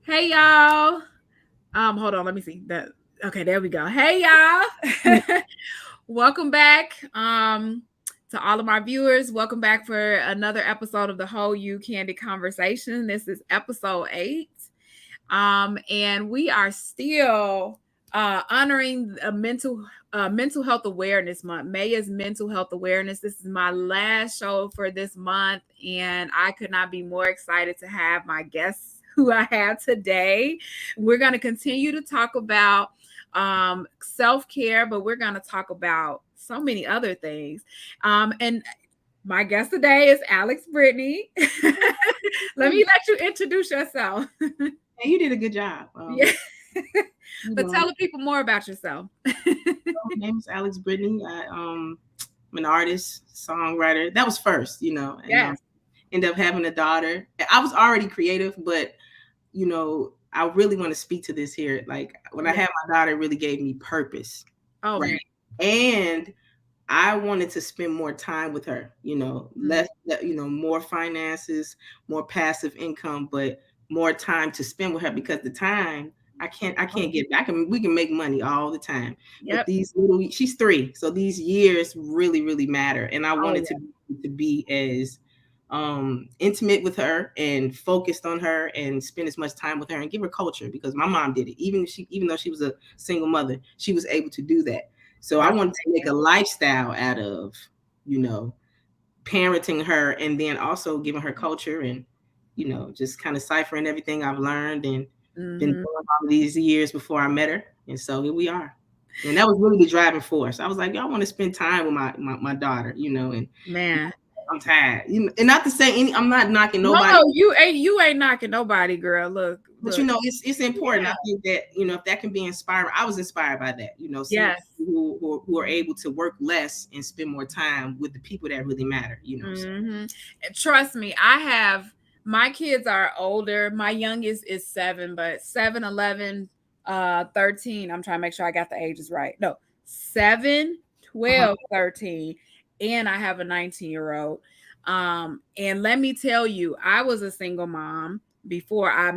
Hey y'all. Hold on, let me see. That okay, there we go. Hey y'all. Welcome back. To all of my viewers, welcome back for another episode of the Whole You Candid Conversation. This is episode 8. And we are still honoring a mental health awareness month. May is mental health awareness. This is my last show for this month, and I could not be more excited to have my guests who I have today. We're going to continue to talk about self-care, but we're going to talk about so many other things. And my guest today is Alex Brittney. Let you introduce yourself. Hey, you did a good job. Yeah. But tell the people more about yourself. My name is Alex Brittney. I'm an artist, songwriter. That was first, and Yes. ended up having a daughter. I was already creative, but I really want to speak to this here. Like when I had my daughter, it really gave me purpose. Oh, right. And I wanted to spend more time with her, less, more finances, more passive income, but more time to spend with her because the time I can't get back. I mean, we can make money all the time, but she's 3. So these years really, really matter. And I wanted to be as intimate with her and focused on her and spend as much time with her and give her culture because my mom did it. Even though she was a single mother, she was able to do that. So I wanted to make a lifestyle out of, parenting her and then also giving her culture and, just kind of ciphering everything I've learned and been doing all these years before I met her. And so here we are. And that was really the driving force. I was like, I want to spend time with my daughter, and man, I'm tired. And not to say I'm not knocking nobody. No, you ain't knocking nobody, girl. Look. But it's important. Yeah. I think that if that can be inspiring, I was inspired by that. Yes. Who are able to work less and spend more time with the people that really matter. And trust me, my kids are older. My youngest is 7, but 7, 11, 13. I'm trying to make sure I got the ages right. No, 7, 12, 13, and I have a 19-year-old. And let me tell you, I was a single mom before I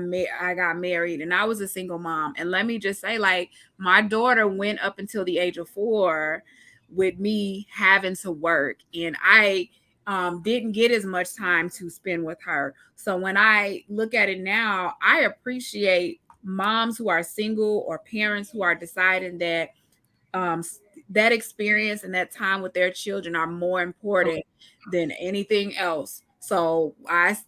got married, and I was a single mom. And let me just say, like, my daughter went up until the age of 4 with me having to work, and I didn't get as much time to spend with her. So when I look at it now, I appreciate moms who are single or parents who are deciding that that experience and that time with their children are more important than anything else. So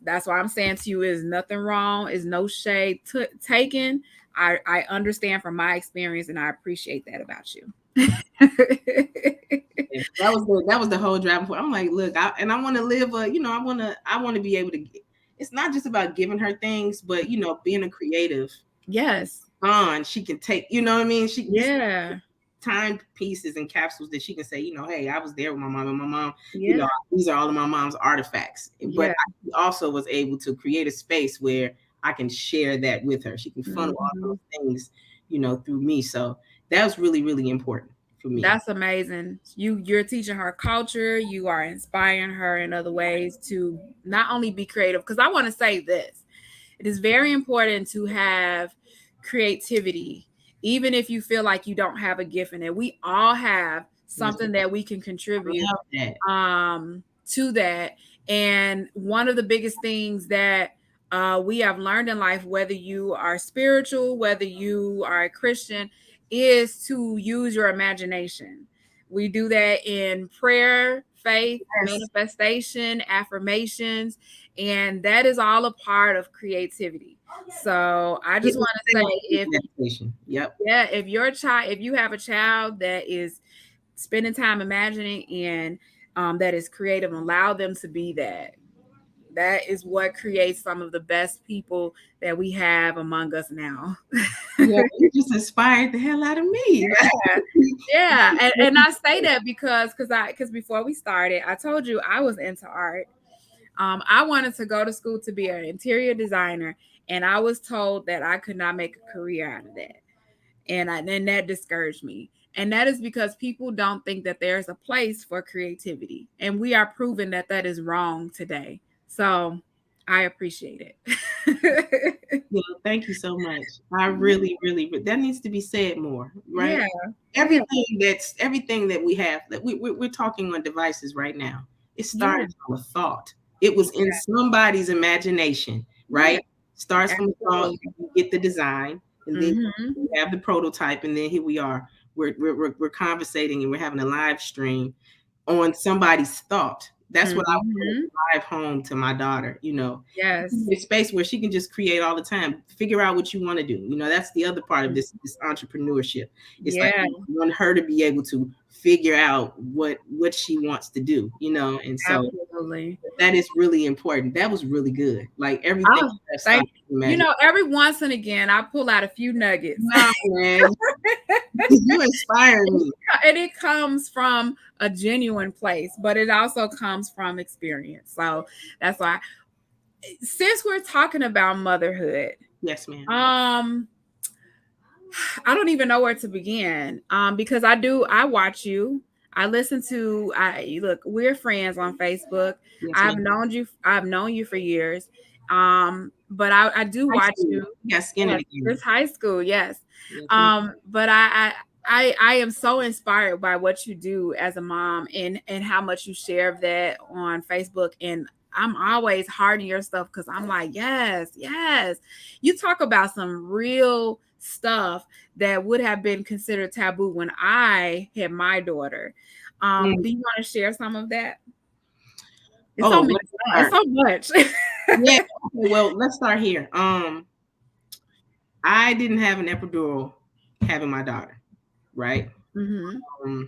that's why I'm saying to you, is nothing wrong, is no shade taken. I understand from my experience, and I appreciate that about you. that was the whole driving force. I'm like, look, I want to live I want to be able to. It's not just about giving her things, but being a creative. Yes. She can take. You know what I mean? Time pieces and capsules that she can say, hey, I was there with my mom, and my mom, these are all of my mom's artifacts. But I also was able to create a space where I can share that with her. She can funnel all those things, through me. So that was really, really important for me. That's amazing. You're teaching her culture. You are inspiring her in other ways to not only be creative, because I want to say this. It is very important to have creativity, even if you feel like you don't have a gift in it. We all have something that we can contribute to that. And one of the biggest things that we have learned in life, whether you are spiritual, whether you are a Christian, is to use your imagination. We do that in prayer, faith, manifestation, affirmations, and that is all a part of creativity. So I just want to say, if you have a child that is spending time imagining and that is creative, allow them to be that. That is what creates some of the best people that we have among us now. You just inspired the hell out of me. Yeah. And I say that because before we started, I told you I was into art. I wanted to go to school to be an interior designer, and I was told that I could not make a career out of that. And that discouraged me. And that is because people don't think that there's a place for creativity. And we are proving that that is wrong today. So I appreciate it. Thank you so much. I really, really, that needs to be said more, right? Yeah. Yeah. Everything that we have that we're talking on devices right now. It Yeah. started from a thought. It was in somebody's imagination, Yeah. right? Starts from a thought. Absolutely. You get the design, and then Mm-hmm. we have the prototype, and then here we are. We're conversating and we're having a live stream on somebody's thought. That's what I want Mm-hmm. to drive home to my daughter, Yes. a space where she can just create all the time, figure out what you want to do. That's the other part of this entrepreneurship. It's like Yeah. you want her to be able to figure out what she wants to do, and so Absolutely. that is really important. That was really good. Like everything Oh, that thank started to imagine. every once and again I pull out a few nuggets. Wow, man. You inspire me. And it comes from a genuine place, but it also comes from experience. So that's why, since we're talking about motherhood, Yes, ma'am. I don't even know where to begin. Because I watch you. I listen to look, we're friends on Facebook. Yes, I've ma'am. known you for years. But I do High watch school. you. Yeah, skin it again. It's high school, yes. Yes, ma'am. But I am so inspired by what you do as a mom, and how much you share of that on Facebook. And I'm always hearting your stuff because I'm like, yes, yes. You talk about some real stuff that would have been considered taboo when I had my daughter. Do you want to share some of that? It's so many. It's so much. Yeah. Well, let's start here. I didn't have an epidural having my daughter, right? Mm-hmm.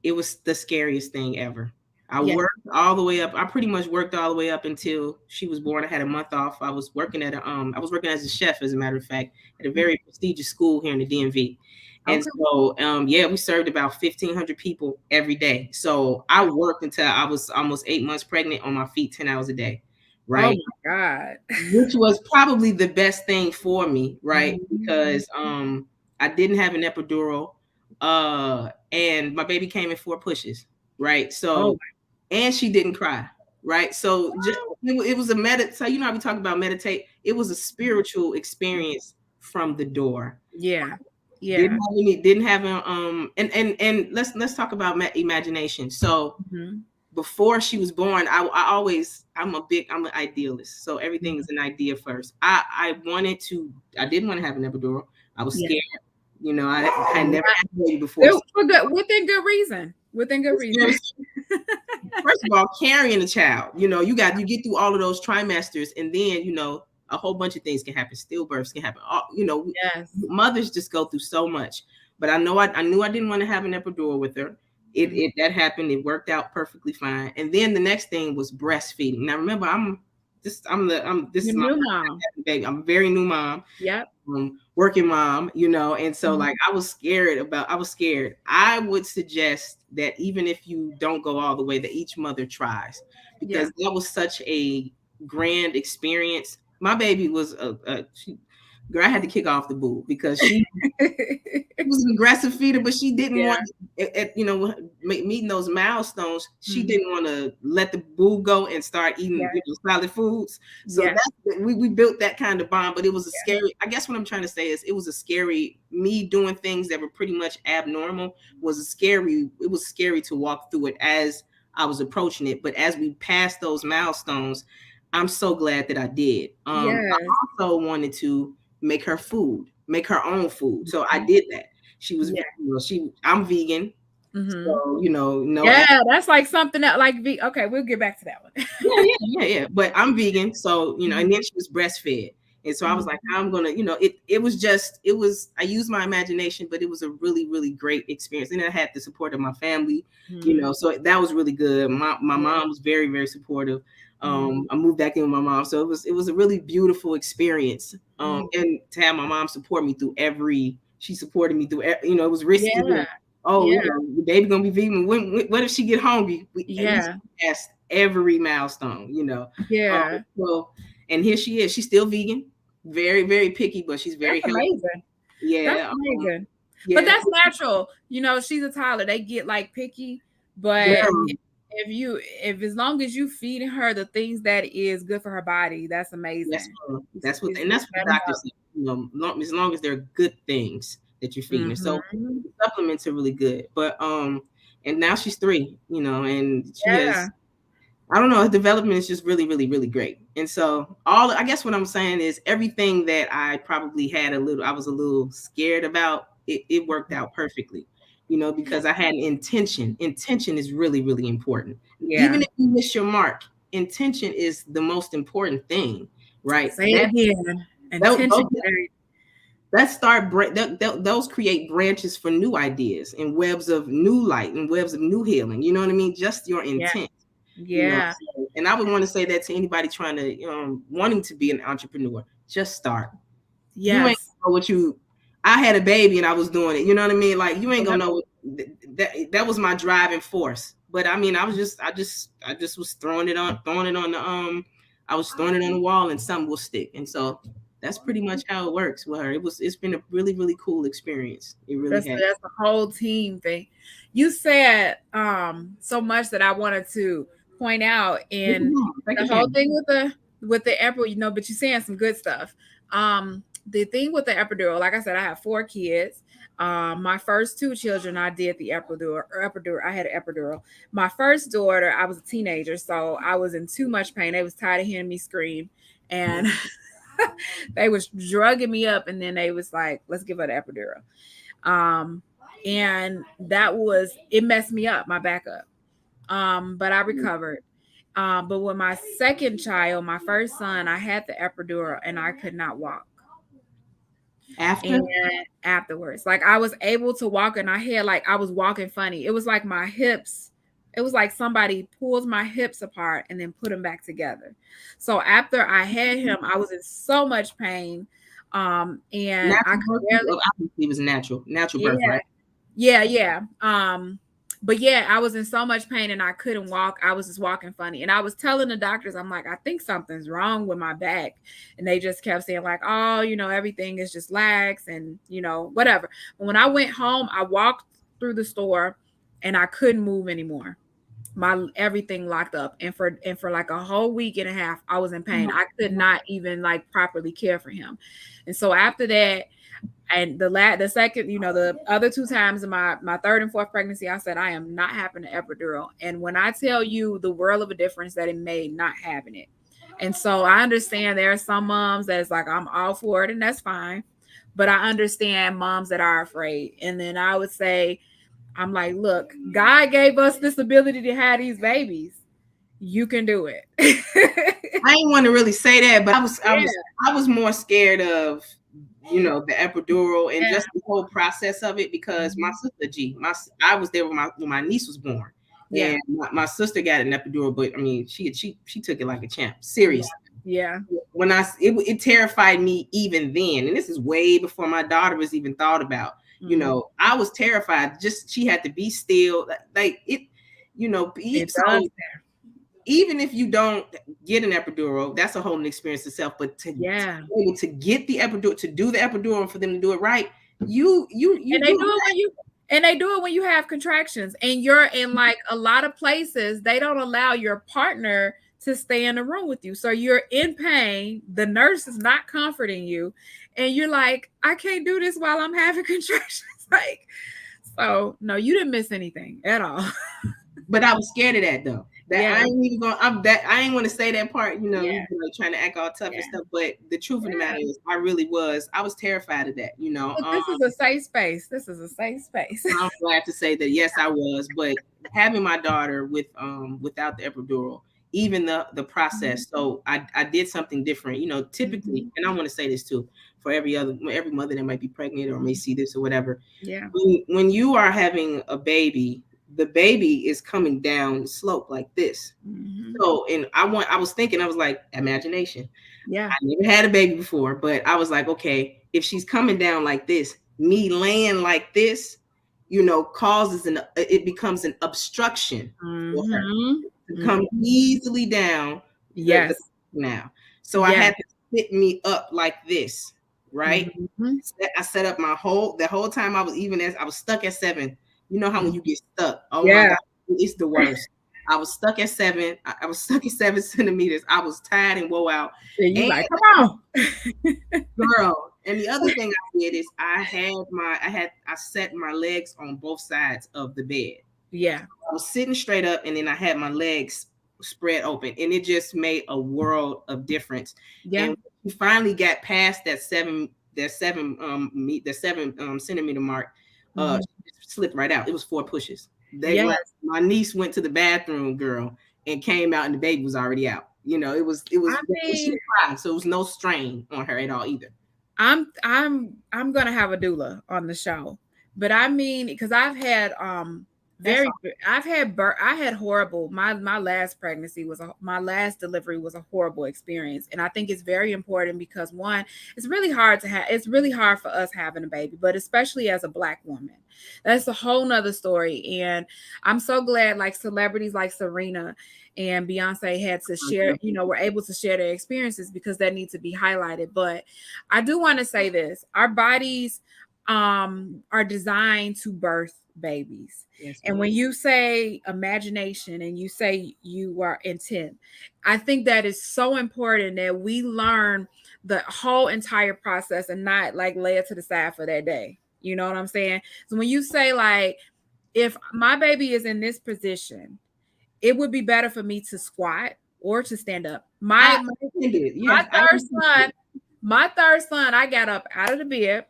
It was the scariest thing ever. I worked all the way up. I pretty much worked all the way up until she was born. I had a month off. I was working I was working as a chef, as a matter of fact, at a very prestigious school here in the DMV. And so, we served about 1,500 people every day. So I worked until I was almost 8 months pregnant on my feet, 10 hours a day. Right. Oh my God. Which was probably the best thing for me, right? Because I didn't have an epidural. And my baby came in 4 pushes, right? So and she didn't cry, right? So just it was a so how we talk about meditate, it was a spiritual experience from the door. Yeah. Yeah. Didn't have and let's talk about imagination. So before she was born, I'm an idealist. So everything is an idea first. I didn't want to have an epidural. I was scared. I never had a baby before. Within good reason. First of all, carrying a child, you get through all of those trimesters, and then a whole bunch of things can happen. Stillbirths can happen. Mothers just go through so much. But I knew I didn't want to have an epidural with her. That happened. It worked out perfectly fine. And then the next thing was breastfeeding. Now remember, this is my mom. Baby. I'm a very new mom. Yep. Working mom, and so like I was scared. I would suggest that even if you don't go all the way, that each mother tries, because that was such a grand experience. My baby was girl, I had to kick off the boo because she was an aggressive feeder, but she didn't want, meeting those milestones. She didn't want to let the boo go and start eating solid foods. So we built that kind of bond, but it was a scary. I guess what I'm trying to say is it was a scary. Me doing things that were pretty much abnormal was scary. It was scary to walk through it as I was approaching it. But as we passed those milestones, I'm so glad that I did. I also wanted to make her own food. So I did that. She was, I'm vegan. So, that's like something that okay, we'll get back to that one. Yeah. But I'm vegan. So, and then she was breastfed. And so I was like, I'm going to, I used my imagination, but it was a really, really great experience. And I had the support of my family, so that was really good. My mom was very, very supportive. I moved back in with my mom. So it was a really beautiful experience. And to have my mom support me through she supported me through, it was risky. The baby gonna be vegan. What if she get hungry? Asked every milestone, So, and here she is. She's still vegan, very, very picky, but she's very healthy. Amazing. Yeah, that's amazing. But that's natural. She's a toddler. They get picky, but if as long as you feeding her the things that is good for her body, that's That's amazing. that's what, and It's that's what the setting doctor up. said. As long as they're good things that you're feeding her. So Mm-hmm. the supplements are really good. But and now she's 3, and she Yeah. has, I don't know, her development is just really, really, really great. And so I guess what I'm saying is everything that I probably I was a little scared about, it worked out perfectly, because I had an intention. Intention is really, really important. Yeah. Even if you miss your mark, intention is the most important thing, right? Say it again. Intention. Those, those create branches for new ideas and webs of new light and webs of new healing. You know what I mean? Just your Yeah. intent. Yeah. So, and I would want to say that to anybody trying to wanting to be an entrepreneur, just start. You ain't Yes. gonna know what you I had a baby and I was doing it. You know what I mean? Like, you ain't Yep. gonna know that was my driving force. But I mean, I just was throwing it on the I was throwing it on the wall and something will stick. And so that's pretty much how it works with her. It's been a really, really cool experience. It really has. That's a whole team thing. You said so much that I wanted to point out, and Take the your whole time. thing with the epidural, but you're saying some good stuff. The thing with the epidural, like I said, I have 4 kids. My first 2 children, I did the epidural. I had an epidural. My first daughter, I was a teenager, so I was in too much pain. They was tired of hearing me scream, and they was drugging me up, and then they was like, "Let's give her the epidural." Um, and it messed me up, my backup. But I recovered. But with my second child, my first son, I had the epidural and I could not walk. After? And afterwards, like I was able to walk and I was walking funny. It was like my hips, it was like somebody pulled my hips apart and then put them back together. So after I had him, I was in so much pain. And I Natural could birth? barely, Obviously, it was natural birth, yeah, right? yeah. But yeah, I was in so much pain and I couldn't walk. I was just walking funny. And I was telling the doctors, I'm like, I think something's wrong with my back. And they just kept saying, like, oh, everything is just lax and, whatever. But when I went home, I walked through the store and I couldn't move anymore. My everything locked up. And for like a whole week and a half, I was in pain. I could not even like properly care for him. And so after that, and the second, the other 2 times in my third and fourth pregnancy, I said I am not having an epidural. And when I tell you the world of a difference that it made not having it. And so I understand there are some moms that's like, I'm all for it, and that's fine. But I understand moms that are afraid. And then I would say, I'm like, look, God gave us this ability to have these babies. You can do it. I didn't want to really say that, but Yeah. I was more scared of the epidural and Yeah. just the whole process of it, because my sister I was there when my niece was born, Yeah. and my sister got an epidural, but I mean she took it like a champ. Seriously. Yeah. When it terrified me even then, and this is way before my daughter was even thought about. I was terrified. Just she had to be still, like it. It So does. even if you don't get an epidural, that's a whole new experience itself. But to be able to get the epidural, to do the epidural, and for them to do it right, you And they do it when you have contractions, and you're in like a lot of places they don't allow your partner to stay in the room with you. So you're in pain, the nurse is not comforting you, and you're like, I can't do this while I'm having contractions. Like, so no, you didn't miss anything at all. But I was scared of that though. That Yeah. I ain't even going. I ain't want to say that part. Yeah. Trying to act all tough and stuff. But the truth of the matter is, I really was. I was terrified of that. Look, this is a safe space. This is a safe space. I'm glad to say that yes, I was. But having my daughter without the epidural, even the process. So I did something different. Typically, and I want to say this too for every mother that might be pregnant or may see this or whatever. Yeah. When you are having a baby, the baby is coming down the slope like this. So, and I was thinking, I was like, imagination. Yeah. I never had a baby before, but I was like, okay, if she's coming down like this, me laying like this, it becomes an obstruction for her to come easily down. Yes. Now. So I had to sit me up like this, right? I set up the whole time I was stuck at 7. You know how when you get stuck, oh my God, it's the worst. I was stuck at 7. I was stuck at 7 centimeters. I was tired and wore out. And you And like, come on. girl, and the other thing I did is I set my legs on both sides of the bed. Yeah. I was sitting straight up, and then I had my legs spread open, and it just made a world of difference. Yeah. And we finally got past that 7 centimeter mark. Slipped right out. It was 4 pushes. Yes. My niece went to the bathroom, girl, and came out, and the baby was already out. You know, it was. I mean, so it was no strain on her at all either. I'm gonna have a doula on the show, but I mean, because I've had I had horrible. My last pregnancy my last delivery was a horrible experience, and I think it's very important because one, it's really hard for us having a baby, but especially as a Black woman, that's a whole nother story. And I'm so glad like celebrities like Serena and Beyonce had to share, were able to share their experiences because that needs to be highlighted. But I do want to say this: our bodies are designed to birth babies. Yes, and when you say imagination and you say you are intent, I think that is so important that we learn the whole entire process and not like lay it to the side for that day. You know what I'm saying? So when you say like, if my baby is in this position, it would be better for me to squat or to stand up. My third son, I got up out of the bed.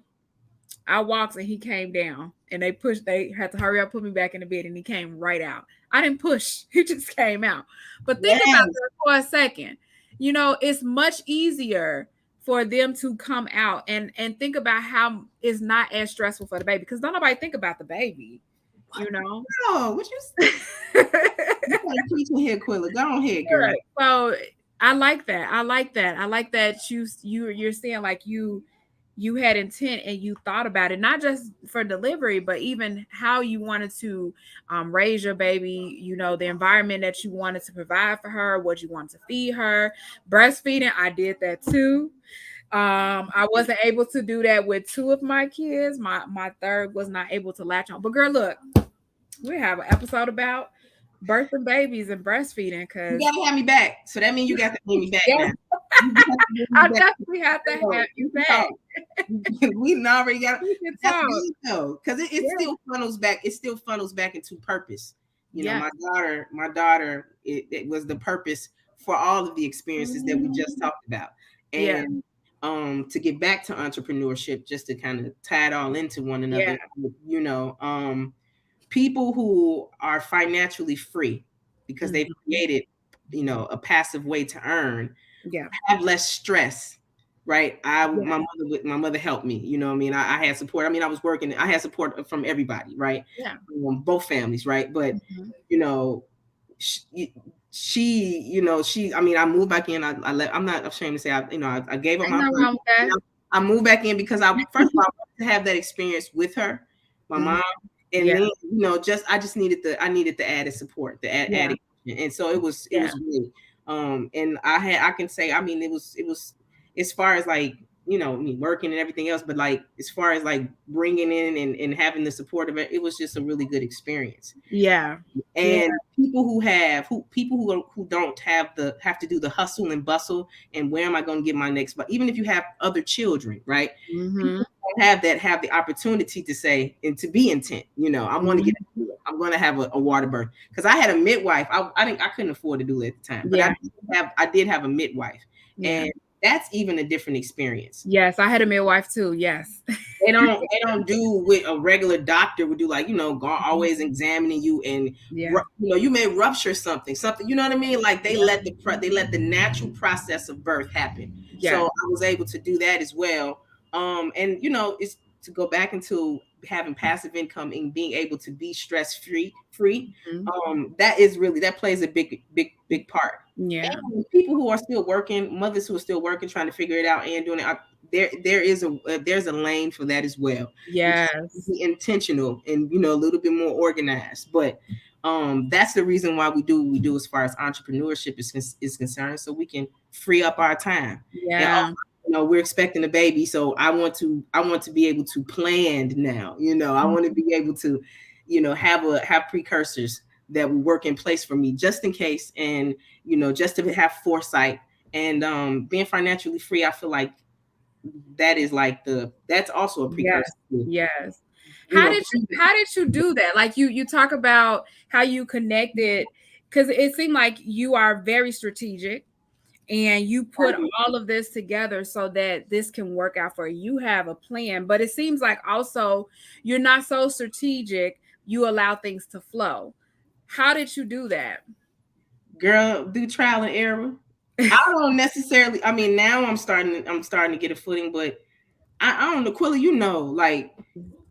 I walked and he came down, and they had to hurry up, put me back in the bed, and he came right out. I didn't push. He just came out. But think about that for a second. It's much easier for them to come out and think about how it's not as stressful for the baby, because don't nobody think about the baby. No, what you say? You teaching here, Quilla. Go ahead, girl. Right. So I like that. I like that you're saying like you had intent and you thought about it, not just for delivery, but even how you wanted to raise your baby, the environment that you wanted to provide for her, what you want to feed her. Breastfeeding, I did that too. I wasn't able to do that with 2 of my kids. My third was not able to latch on. But girl, look, we have an episode about birthing babies and breastfeeding, because you gotta have me back. So that means you got to have me back now. I definitely have to have you back. We already got it. That's good though, because it still funnels back. It still funnels back into purpose. My daughter, it was the purpose for all of the experiences that we just talked about. And to get back to entrepreneurship, just to kind of tie it all into one another, people who are financially free because they've created, a passive way to earn, have less stress, right? My mother helped me, you know what I mean? I had support. I mean, I was working, I had support from everybody, right? Yeah. Both families, right? But, she, I mean, I moved back in. I'm not ashamed to say, I gave up my money. I moved back in because first of all, I wanted to have that experience with her, my mom. And then, I just needed the added support, the added, and so it was great. And I can say, I mean, it was as far as like, me working and everything else, but like, as far as like bringing in and having the support of it, it was just a really good experience. Yeah. And people who don't have to do the hustle and bustle and where am I going to get my next, but even if you have other children, right? Have the opportunity to say and to be intent. I'm going to get I'm going to have a water birth, because I had a midwife. I couldn't afford to do it at the time, but I did have a midwife, and that's even a different experience. Yes, I had a midwife too. Yes. They don't do what a regular doctor would do, like, always examining you and you may rupture something, you know what I mean? Like they let the natural process of birth happen. So I was able to do that as well. And it's to go back into having passive income and being able to be stress free. That plays a big part. Yeah. And people who are still working, mothers who are still working, trying to figure it out and doing it, there's a lane for that as well. Yes. Be intentional and a little bit more organized, but that's the reason why we do what we do as far as entrepreneurship is concerned, so we can free up our time. Yeah. And we're expecting a baby, so I want to be able to plan now. I want to be able to have precursors that will work in place for me just in case, and just to have foresight, and being financially free. I feel like that is like that's also a precursor Yes. to, Yes. you know How did you do that? Like you talk about how you connected, because it seemed like you are very strategic and you put all of this together so that this can work out for you. You have a plan, but it seems like also you're not so strategic. You allow things to flow. How did you do that? girl, do trial and error. I don't necessarily. I mean, now I'm starting to get a footing, but I don't know, Quilla. Like,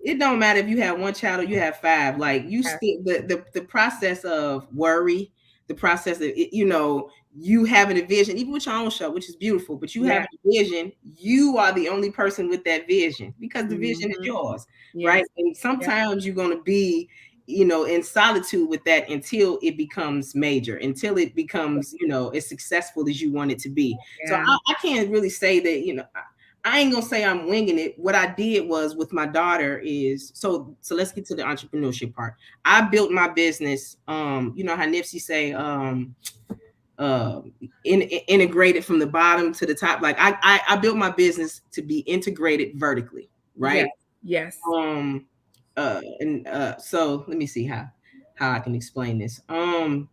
it don't matter if you have one child or you have five. Like, you Yes. still the process of worry, the process of you having a vision, even with your own show, which is beautiful. But you have Yeah. a vision. You are the only person with that vision because the vision is Mhm. yours, right? Yes. And Yeah. sometimes you're gonna be in solitude with that until it becomes major, until it becomes, as successful as you want it to be. So Yeah. I can't really say that, I ain't gonna say I'm winging it. What I did was with my daughter is so let's get to the entrepreneurship part. I built my business, you know how Nipsey say, uh integrated from the bottom to the top. Like I built my business to be integrated vertically, Yes. right? Yes. Um and so let me see how I can explain this. I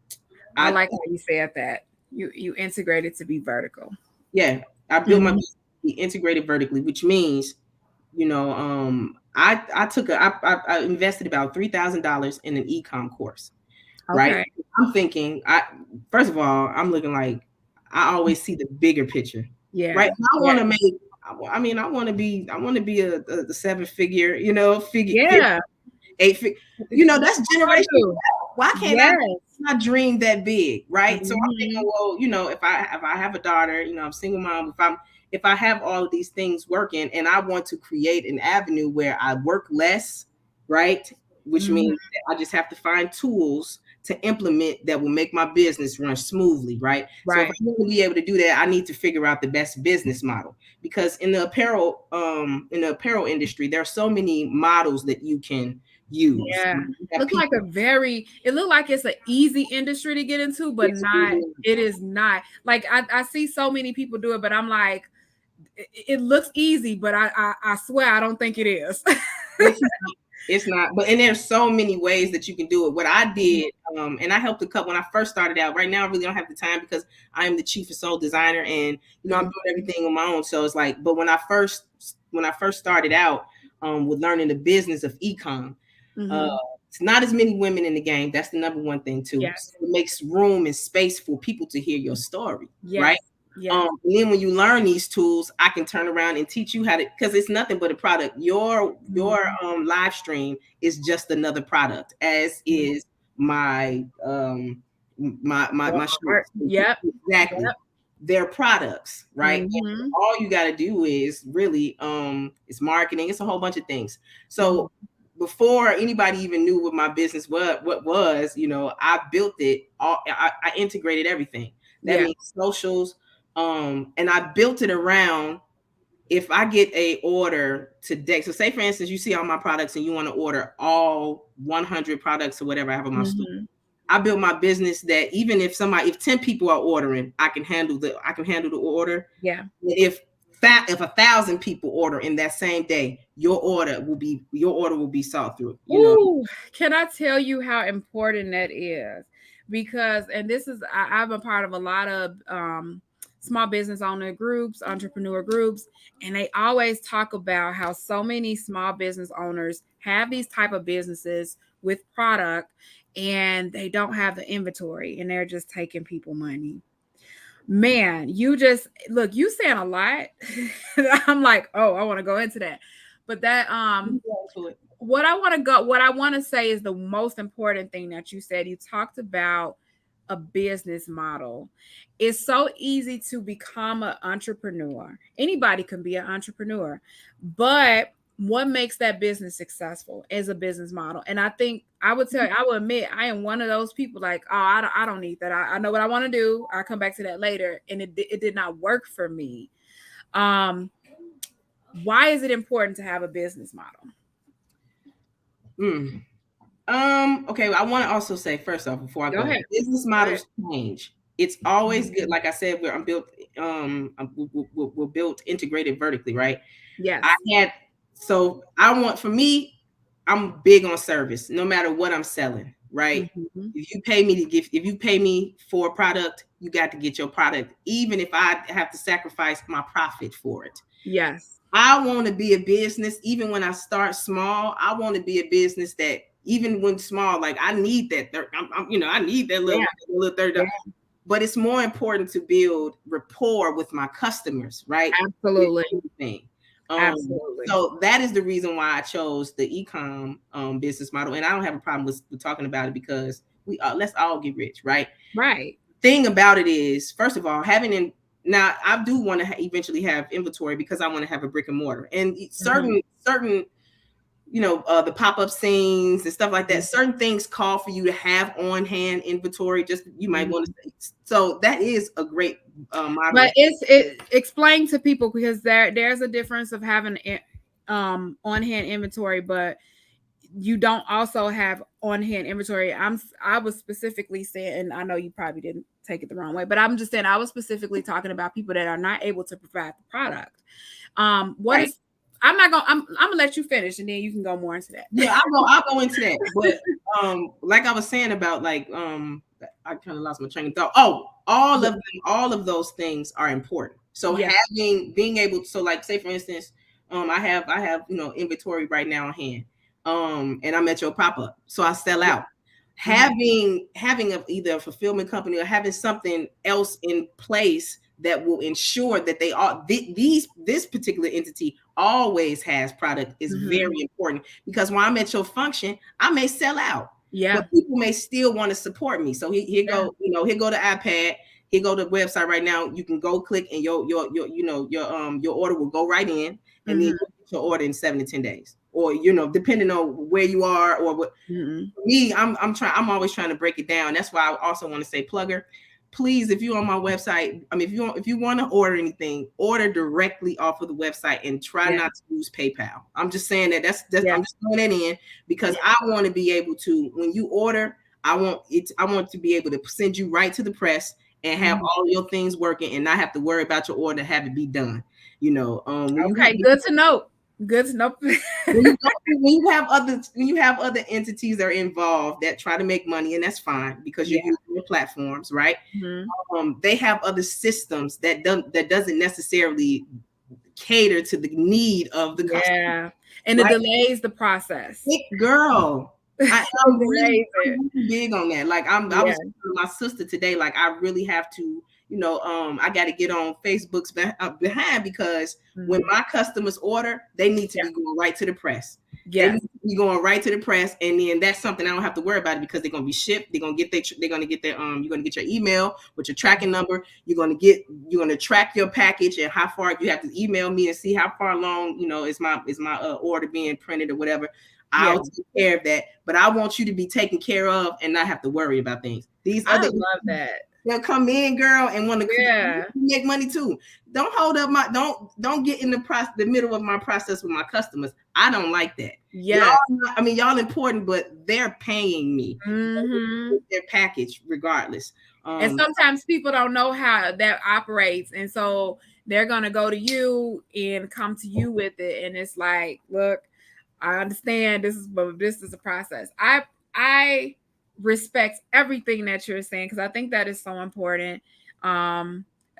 I like how you said that. You integrated to be vertical. Yeah, I built my Mhm. business to be integrated vertically, which means, I took I invested about $3,000 in an ecom course, right? Okay. I'm thinking, first of all, I'm looking like I always see the bigger picture, Yeah. right? I want Yeah. to make. I mean, I want to be a seven figure, figure, Yeah. eight figure. That's I generational do. wealth. Why can't I? Yes. I dream that big, right? So I'm thinking, Mhm. well, if I have a daughter, I'm single mom. If I have all of these things working, and I want to create an avenue where I work less, right? Which Mhm. means that I just have to find tools to implement that will make my business run smoothly, right? So if Right. I want to be able to do that, I need to figure out the best business model, because in the apparel industry, there are so many models that you can use. Yeah. You have Look like people. it looked like it's an easy industry to get into, but It's not, it is not. Like I see so many people do it, but I'm like, it looks easy, but I swear I don't think it is. it's It's not, but and there's so many ways that you can do it. What I did, and I helped a couple when I first started out. Right now, I really don't have the time because I am the chief of soul designer, and I'm doing everything on my own. So it's like, but when I first started out, with learning the business of ecom, uh, Mhm. it's not as many women in the game. That's the number one thing too. So Yes. it makes room and space for people to hear your story, right? Yes. Yes. And then when you learn these tools, I can turn around and teach you how to, because it's nothing but a product. Your Mhm. live stream is just another product, as Mhm. is my Art. shirts. Yep. Exactly. Yep. They're products, right? And Mhm. all you got to do is really it's marketing. It's a whole bunch of things. Mhm. So before anybody even knew what my business what was, I built it all. I integrated everything. That Yeah. means socials, and I built it around, if I get a order today. So say for instance, you see all my products and you want to order all 100 products or whatever I have in my store. Mhm. I built my business that even if 10 people are ordering, I can handle the order. Yeah. If 1,000 people order in that same day, your order will be saw through. Ooh, can I tell you how important that is? Because, and this is, I'm a part of a lot of small business owner groups, entrepreneur groups, and they always talk about how so many small business owners have these type of businesses with product and they don't have the inventory and they're just taking people money. Man, you just look, you saying a lot. I'm like, oh, I want to go into that. But that what I want to say is the most important thing that you said. You talked about a business model. It's so easy to become an entrepreneur. Anybody can be an entrepreneur, but what makes that business successful is a business model. And I think I would tell you, I will admit, I am one of those people like, oh, I don't need that. I know what I want to do. I'll come back to that later. And it did not work for me. Um, why is it important to have a business model? Mm. Okay, I want to also say first off before I Go go, ahead. business models change. It's always good. Like I said, I'm built. We're built integrated vertically, right? Yes. I had so I want for me, I'm big on service, no matter what I'm selling, right? Mm-hmm. If you pay me to give, if you pay me for a product, you got to get your product, even if I have to sacrifice my profit for it. Yes. I want to be a business, even when I start small. I want to be a business that, even when small, like I need that. I need that little third. Yeah. But it's more important to build rapport with my customers, right? Absolutely. Absolutely. So that is the reason why I chose the e-com business model, and I don't have a problem with talking about it because let's all get rich, right? Right. Thing about it is, first of all, now I do want to eventually have inventory because I want to have a brick and mortar, and certain the pop-up scenes and stuff like that. Certain things call for you to have on-hand inventory. Just you might want to. So that is a great model. But it explain to people, because there's a difference of having on-hand inventory, but you don't also have on-hand inventory. I was specifically saying, and I know you probably didn't take it the wrong way, but I'm just saying I was specifically talking about people that are not able to provide the product. What is I'm gonna let you finish, and then you can go more into that. Yeah, I'll go into that. But like I was saying about I kind of lost my train of thought. Oh, all of those things are important. So being able, so like say for instance, I have inventory right now on hand. And I'm at your pop-up, so I sell out. Having either a fulfillment company or having something else in place that will ensure that they are this particular entity always has product is very important, because when I'm at your function, I may sell out, but people may still want to support me. So here go the iPad, here go the website right now. You can go click and your order will go right in, and then you get your order in 7 to 10 days, or depending on where you are or what. Me, I'm always trying to break it down. That's why I also want to say, plugger, please, if you're on my website, if you want to order anything, order directly off of the website and try not to use PayPal. I'm just saying that that's I'm just throwing that in, because I want to be able to, when you order, I want to be able to send you right to the press and have all your things working and not have to worry about your order, have it be done. Okay, good to know. Good to know. when you have other entities that are involved that try to make money, and that's fine because you're using your platforms, right? They have other systems that doesn't necessarily cater to the need of the customer. And it delays the process. Girl, I'm really big on that. Like I was with my sister today. Like I really have to. I got to get on Facebook's behind, because when my customers order, they need to be going right to the press. They need to be going right to the press, and then that's something I don't have to worry about it, because they're going to be shipped. You're going to get your email with your tracking number. You're going to track your package and how far. You have to email me and see how far along is my order being printed or whatever. I'll take care of that, but I want you to be taken care of and not have to worry about things. I love that. They'll come in, girl, and want to make money too. Don't hold up don't get in the middle of my process with my customers. I don't like that. Y'all important, but they're paying me their package regardless. And sometimes people don't know how that operates, and so they're gonna go to you and come to you with it, and it's like, look, I understand this is a process. I respect everything that you're saying, because I think that is so important,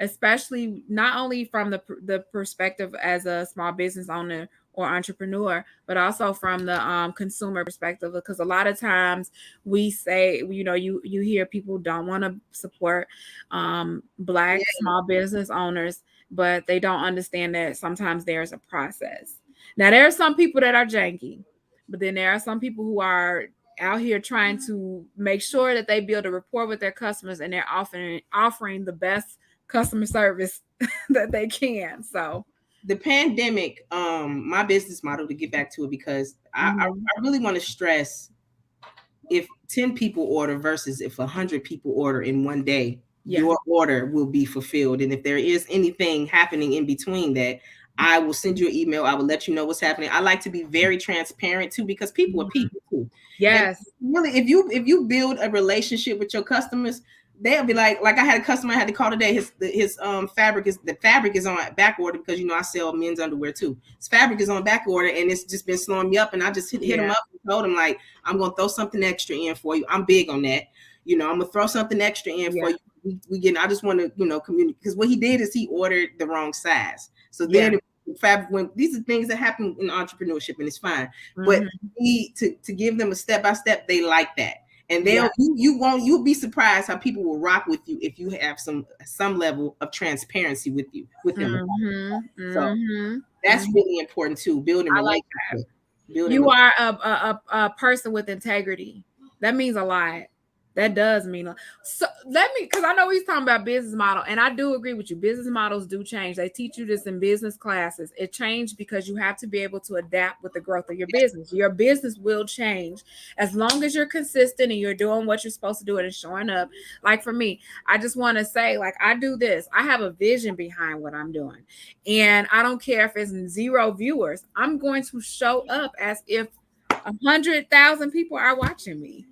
especially not only from the perspective as a small business owner or entrepreneur, but also from the consumer perspective, because a lot of times we say, you hear people don't want to support Black small business owners, but they don't understand that sometimes there's a process. Now, there are some people that are janky, but then there are some people who are out here trying to make sure that they build a rapport with their customers, and they're offering the best customer service that they can. So the pandemic, my business model, to get back to it, because I really want to stress, if 10 people order versus if 100 people order in one day, your order will be fulfilled. And if there is anything happening in between that, I will send you an email. I will let you know what's happening. I like to be very transparent too, because people are people. too. And Yes. really, if you build a relationship with your customers, they'll be like I had a customer I had to call today. His fabric is on back order because I sell men's underwear too. His fabric is on back order and it's just been slowing me up. And I just hit him up and told him like, I'm gonna throw something extra in for you. I'm big on that. I'm gonna throw something extra in for you. I just want to communicate, because what he did is he ordered the wrong size. So then fabric, when these are things that happen in entrepreneurship and it's fine, but to give them a step by step, they like that. And you'll be surprised how people will rock with you if you have some level of transparency with them. So that's really important too. Building relationships. You are a person with integrity. That means a lot. That does mean so. Because I know he's talking about business model, and I do agree with you. Business models do change. They teach you this in business classes. It changed because you have to be able to adapt with the growth of your business. Your business will change as long as you're consistent and you're doing what you're supposed to do and showing up. Like for me, I just want to say, like, I do this. I have a vision behind what I'm doing, and I don't care if it's 0 viewers. I'm going to show up as if 100,000 people are watching me.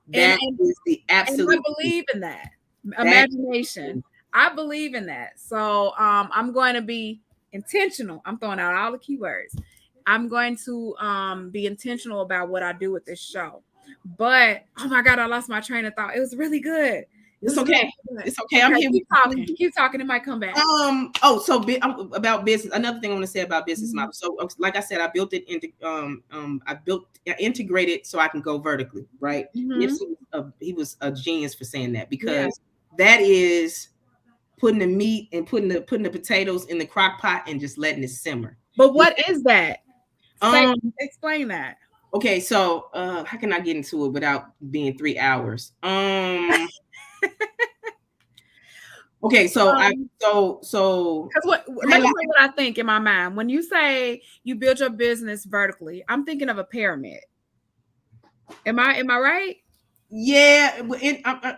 That is the absolute. And I believe in that. Imagination. I believe in that. So I'm going to be intentional. I'm throwing out all the keywords. I'm going to be intentional about what I do with this show. But oh my God, I lost my train of thought. It was really good. It's okay. It's okay. I'm here. Keep talking. It might come back. So about business. Another thing I want to say about business model. So, like I said, I built it into. I integrated so I can go vertically. Right. He was a genius for saying that, because that is putting the meat and putting the potatoes in the crock pot and just letting it simmer. But what is that? Explain that. Okay, so how can I get into it without being 3 hours? Okay, so let me say what I think in my mind. When you say you build your business vertically, I'm thinking of a pyramid. Am I right? Yeah,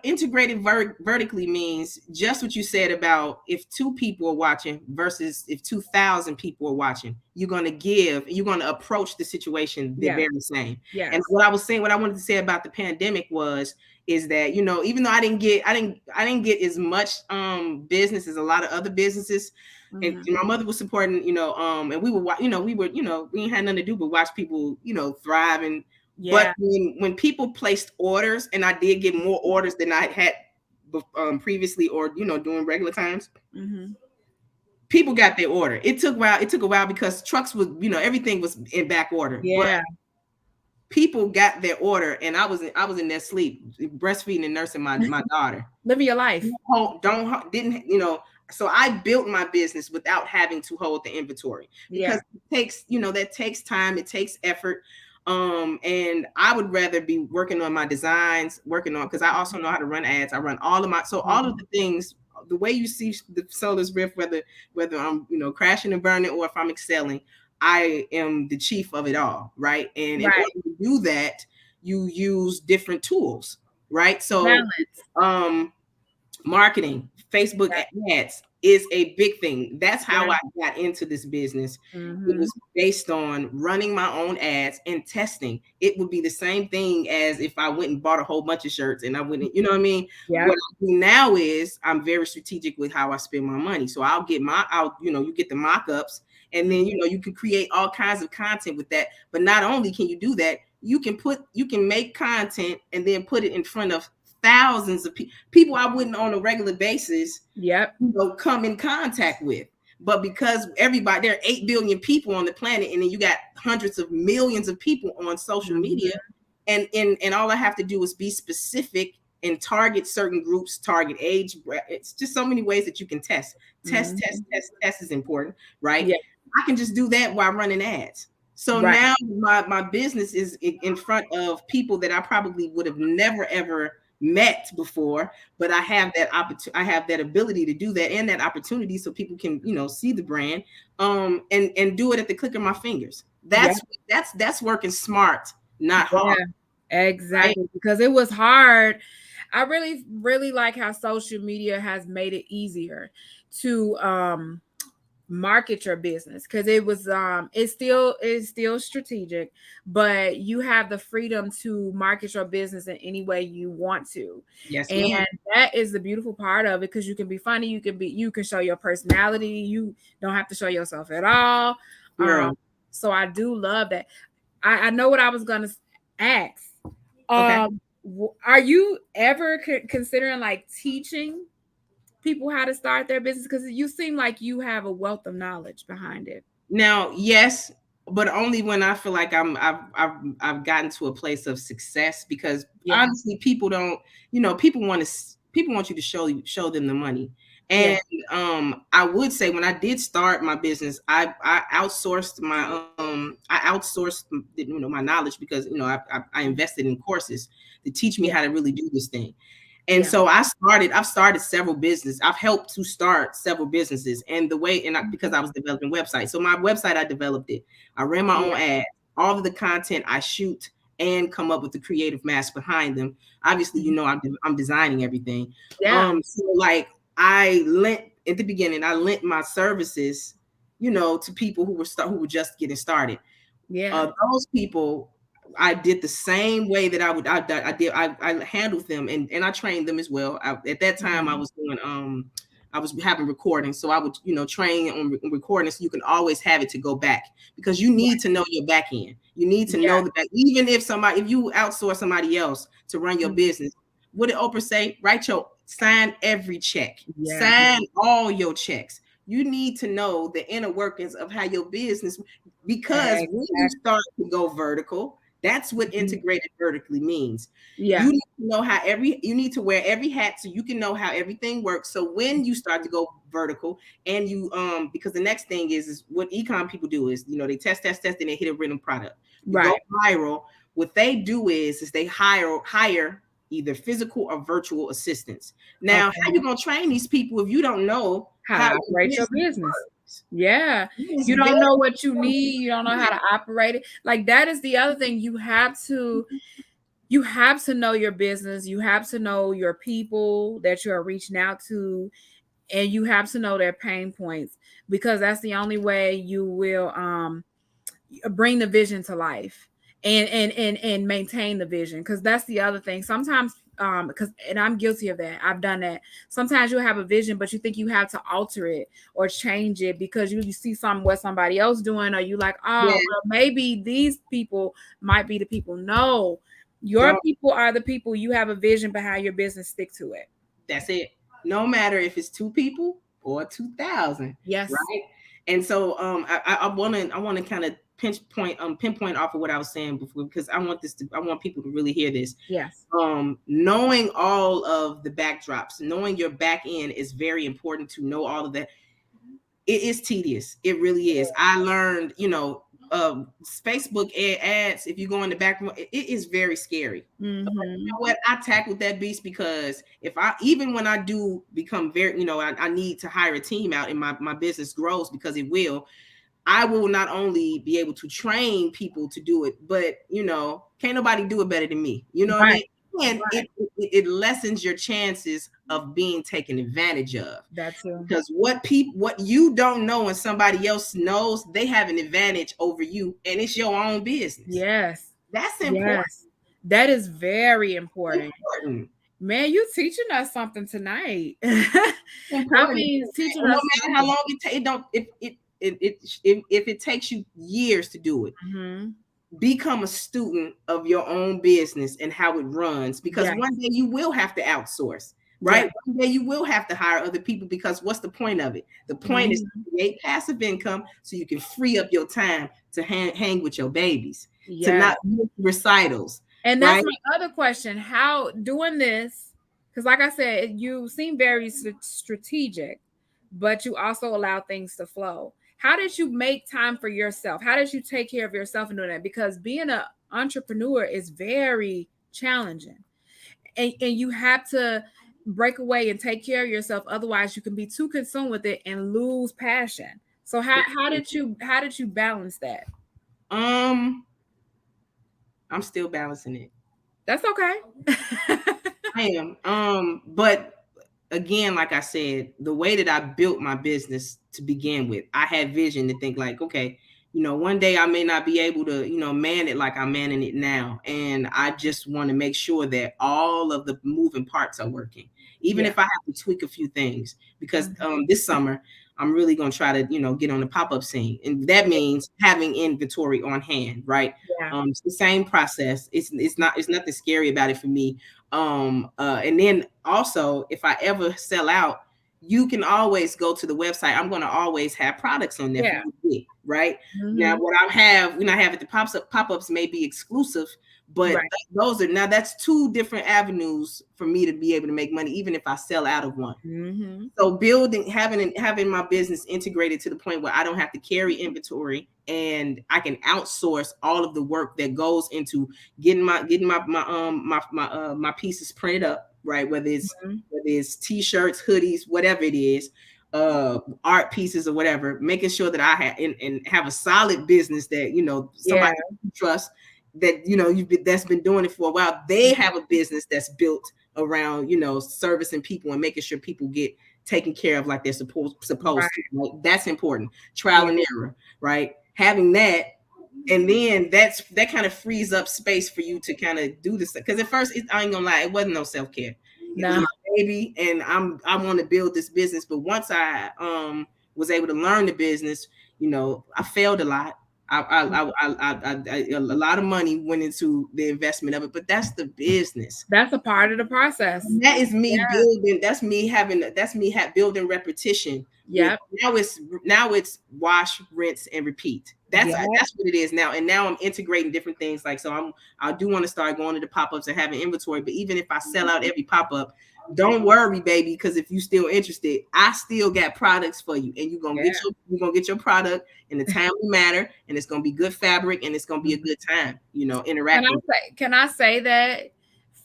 integrated vertically means just what you said about if 2 people are watching versus if 2,000 people are watching. You're going to approach the situation the very same. Yeah. And what I wanted to say about the pandemic is that, even though I didn't get as much business as a lot of other businesses, and my mother was supporting, and we ain't had nothing to do but watch people, thrive. And but when people placed orders, and I did get more orders than I had previously, or during regular times, people got their order. It took a while because trucks was, everything was in back order. Yeah. But people got their order, and I was in their sleep, breastfeeding and nursing my daughter. Living your life. So I built my business without having to hold the inventory, because it takes, that takes time, it takes effort. And I would rather be working on my designs, because I also know how to run ads. I run all of the things, the way you see the Solars Riff, whether I'm, crashing and burning, or if I'm excelling, I am the chief of it all. Right. And in order to do that, you use different tools. Right. So, marketing, Facebook ads is a big thing. That's how I got into this business. It was based on running my own ads and testing. It would be the same thing as if I went and bought a whole bunch of shirts and I wouldn't, you know what I mean? Yeah. What I do now is I'm very strategic with how I spend my money. So you get the mock-ups, and then, you can create all kinds of content with that. But not only can you do that, you can make content and then put it in front of thousands of people I wouldn't on a regular basis come in contact with. But because there are 8 billion people on the planet, and then you got hundreds of millions of people on social media, and all I have to do is be specific and target certain groups, target age. It's just so many ways that you can test is important, right? Yeah. I can just do that while running ads. So now my business is in front of people that I probably would have never ever met before, but I have that I have that ability to do that, and that opportunity, so people can see the brand and do it at the click of my fingers. That's working smart, not hard. Exactly, right? Because it was hard. I really like how social media has made it easier to market your business, because it's still strategic, but you have the freedom to market your business in any way you want to. Yes, ma'am. And that is the beautiful part of it, because you can be funny, you can show your personality, you don't have to show yourself at all. um Girl. so I do love that. I know what I was gonna ask. Okay. Are you ever considering like teaching people how to start their business, because you seem like you have a wealth of knowledge behind it? Now, yes, but only when I feel like I've gotten to a place of success, because Yeah. honestly, people don't, people people want you to show them the money. Yeah. And I would say when I did start my business, I outsourced my knowledge, because I invested in courses to teach me Yeah. how to really do this thing. And Yeah. so I've started several businesses. I've helped to start several businesses, and because I was developing websites. So my website, I developed it. I ran my own Yeah. ads. All of the content I shoot and come up with the creative mass behind them. Obviously, I'm designing everything. Yeah. So like I lent at the beginning, I lent my services, to people who were just getting started. Yeah. Those people, I did the same way that I handled them, and I trained them as well. At that time, Mhm. I was having recording, so I would train on recording, so you can always have it to go back, because you need to know your back end. You need to Yeah. know the back. Even if you outsource somebody else to run your Mhm. business, what did Oprah say? Sign every check, Yeah. sign all your checks. You need to know the inner workings of how your business, because when you Exactly. start to go vertical, that's what Mhm. integrated vertically means. Yeah. You need to know you need to wear every hat, so you can know how everything works. So when you start to go vertical, and because the next thing is what ecom people do is, they test, and they hit a written product. You go Right. viral. What they do is they hire either physical or virtual assistants. Now, how you Okay. gonna train these people if you don't know How to how your operate your business business. works? Yeah. It's You very don't know what you important. need. You don't know how to operate it. Like, that is the other thing. You have to know your business. You have to know your people that you are reaching out to, and you have to know their pain points, because that's the only way you will bring the vision to life, and maintain the vision, because that's the other thing sometimes. Because, and I'm guilty of that, I've done that. Sometimes you have a vision, but you think you have to alter it or change it, because you see something what somebody else doing, or you like, oh Yeah, well, maybe these people might be the people. No, your no, people are the people. You have a vision behind your business, stick to it. that's it. No matter if it's two people or 2,000, Yes. right? And so I want to kind of pinpoint off of what I was saying before, because I want people to really hear this. Yes. Knowing all of the backdrops, knowing your back end is very important. To know all of that, it is tedious. It really is. I learned, Facebook ads. If you go in the back, it is very scary. But you Mm-hmm. know what? I tackled that beast, because even when I do become very, I need to hire a team out, and my business grows, because it will. I will not only be able to train people to do it, but can't nobody do it better than me. You know what I Right. mean? And Right. it lessens your chances of being taken advantage of, That's too. because what you don't know and somebody else knows, they have an advantage over you, and it's your own business. Yes. That's important. Yes. That is very important. Important. Man, you teaching us something tonight. I Important. mean, teaching And no us matter how something. long it takes, it don't if it takes you years to do it, Hmm. become a student of your own business and how it runs, because Yeah. one day you will have to outsource, Yeah. right? One day you will have to hire other people, because what's the point of it? The point is Hmm. to create passive income, so you can free up your time to hang with your babies, to Yes. not miss recitals, And that's right? my other question. How doing this, because like I said, you seem very strategic, but you also allow things to flow. How did you make time for yourself? How did you take care of yourself in doing that? Because being an entrepreneur is very challenging. And you have to break away and take care of yourself. Otherwise, you can be too consumed with it and lose passion. So how did you balance that? um I'm still balancing it. That's okay. I am. But again, like I said, the way that I built my business to begin with, I had vision to think like, okay, one day I may not be able to, man it like I'm manning it now. And I just want to make sure that all of the moving parts are working, even if I have to tweak a few things, because this summer I'm really going to try to, get on the pop-up scene. And that means having inventory on hand, right? It's the same process. It's nothing scary about it for me. And then also, if I ever sell out, you can always go to the website. I'm going to always have products on there for you to get, right? Now, what I have at the pop-ups may be exclusive, but that's two different avenues for me to be able to make money, even if I sell out of one. So having my business integrated to the point where I don't have to carry inventory, and I can outsource all of the work that goes into getting my pieces printed up, right? Whether it's t-shirts, hoodies, whatever it is, art pieces or whatever, making sure that I have a solid business that somebody trust, that that's been doing it for a while. They have a business that's built around servicing people and making sure people get taken care of like they're supposed to. Right? That's important. Trial and error, right? Having that, and then that kind of frees up space for you to kind of do this. Because at first, I ain't gonna lie, it wasn't no self-care. It was my baby, and I want to build this business. But once I was able to learn the business, I failed a lot. A lot of money went into the investment of it, but that's the business. That's a part of the process. And that is me building. That's me building repetition. Yeah. Now it's wash, rinse, and repeat. That's what it is now. And now I'm integrating different things. Like, so I do want to start going to the pop-ups and having inventory. But even if I sell out every pop-up, don't worry, baby, because if you're still interested, I still got products for you, and you're gonna get your product in the timely manner, and it's gonna be good fabric, and it's gonna be a good time, interacting. Can I say that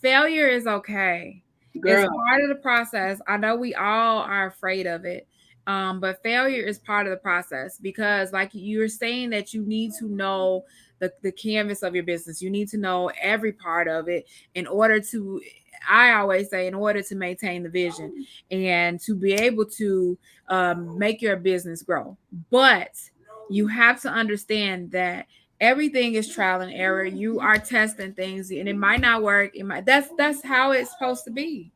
failure is okay? Girl. It's part of the process. I know we all are afraid of it. But failure is part of the process, because like you're saying, that you need to know the canvas of your business. You need to know every part of it in order to, I always say, in order to maintain the vision and to be able to make your business grow. But you have to understand that everything is trial and error. You are testing things, and it might not work. That's how it's supposed to be.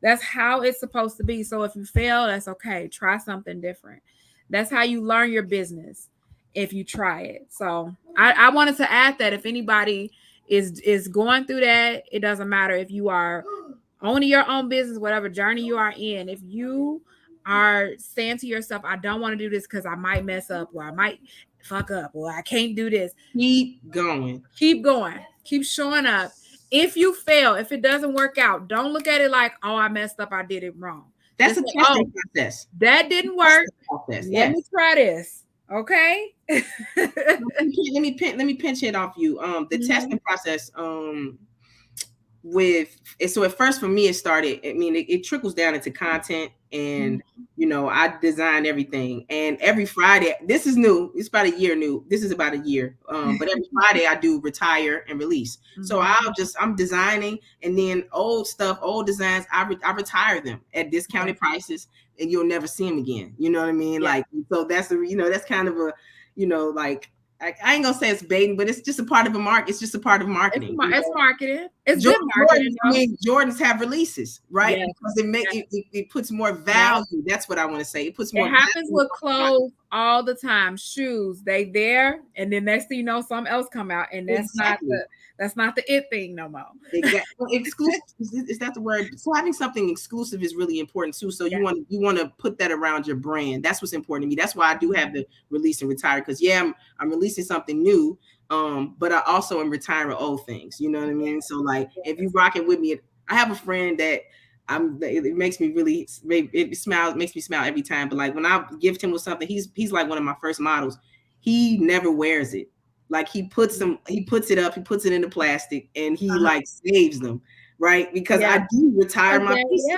That's how it's supposed to be. So if you fail, that's okay. Try something different. That's how you learn your business, if you try it. So I wanted to add that if anybody is going through that, it doesn't matter if you are owning your own business, whatever journey you are in. If you are saying to yourself, I don't want to do this because I might mess up, or I might fuck up, or I can't do this. Keep going. Keep showing up. If you fail, if it doesn't work out, don't look at it like, oh, I messed up, I did it wrong. That's a testing process. That didn't work. Let me try this. Okay. let me pinch it off you. The testing process, so at first for me, it started, it trickles down into content, and I design everything, and every Friday, this is new, it's about a year new, this is about a year, but every Friday I do retire and release. So I'm designing, and then old designs, I retire them at discounted prices, and you'll never see them again. You know what I mean? Like, so that's that's kind of a, like, I ain't gonna say it's baiting, but it's just a part of a market. It's just a part of marketing. It's marketing. It's good marketing. Jordans have releases, right? Yes. Because it puts more value. That's what I want to say. It puts more. It happens with clothes all the time. Shoes, they there, and then next thing you know, something else come out, and that's not the it thing no more. Exactly. Exclusive is that the word? So having something exclusive is really important too. So you want to put that around your brand. That's what's important to me. That's why I do have the release and retire, because I'm releasing something new, but I also am retiring old things. You know what I mean? So like, if you rocking with me, I have a friend that it makes me really, makes me smile every time. But like, when I gift him with something, he's like one of my first models. He never wears it. Like, he puts it up, he puts it in the plastic, and he like saves them, right? Because I do retire my pieces.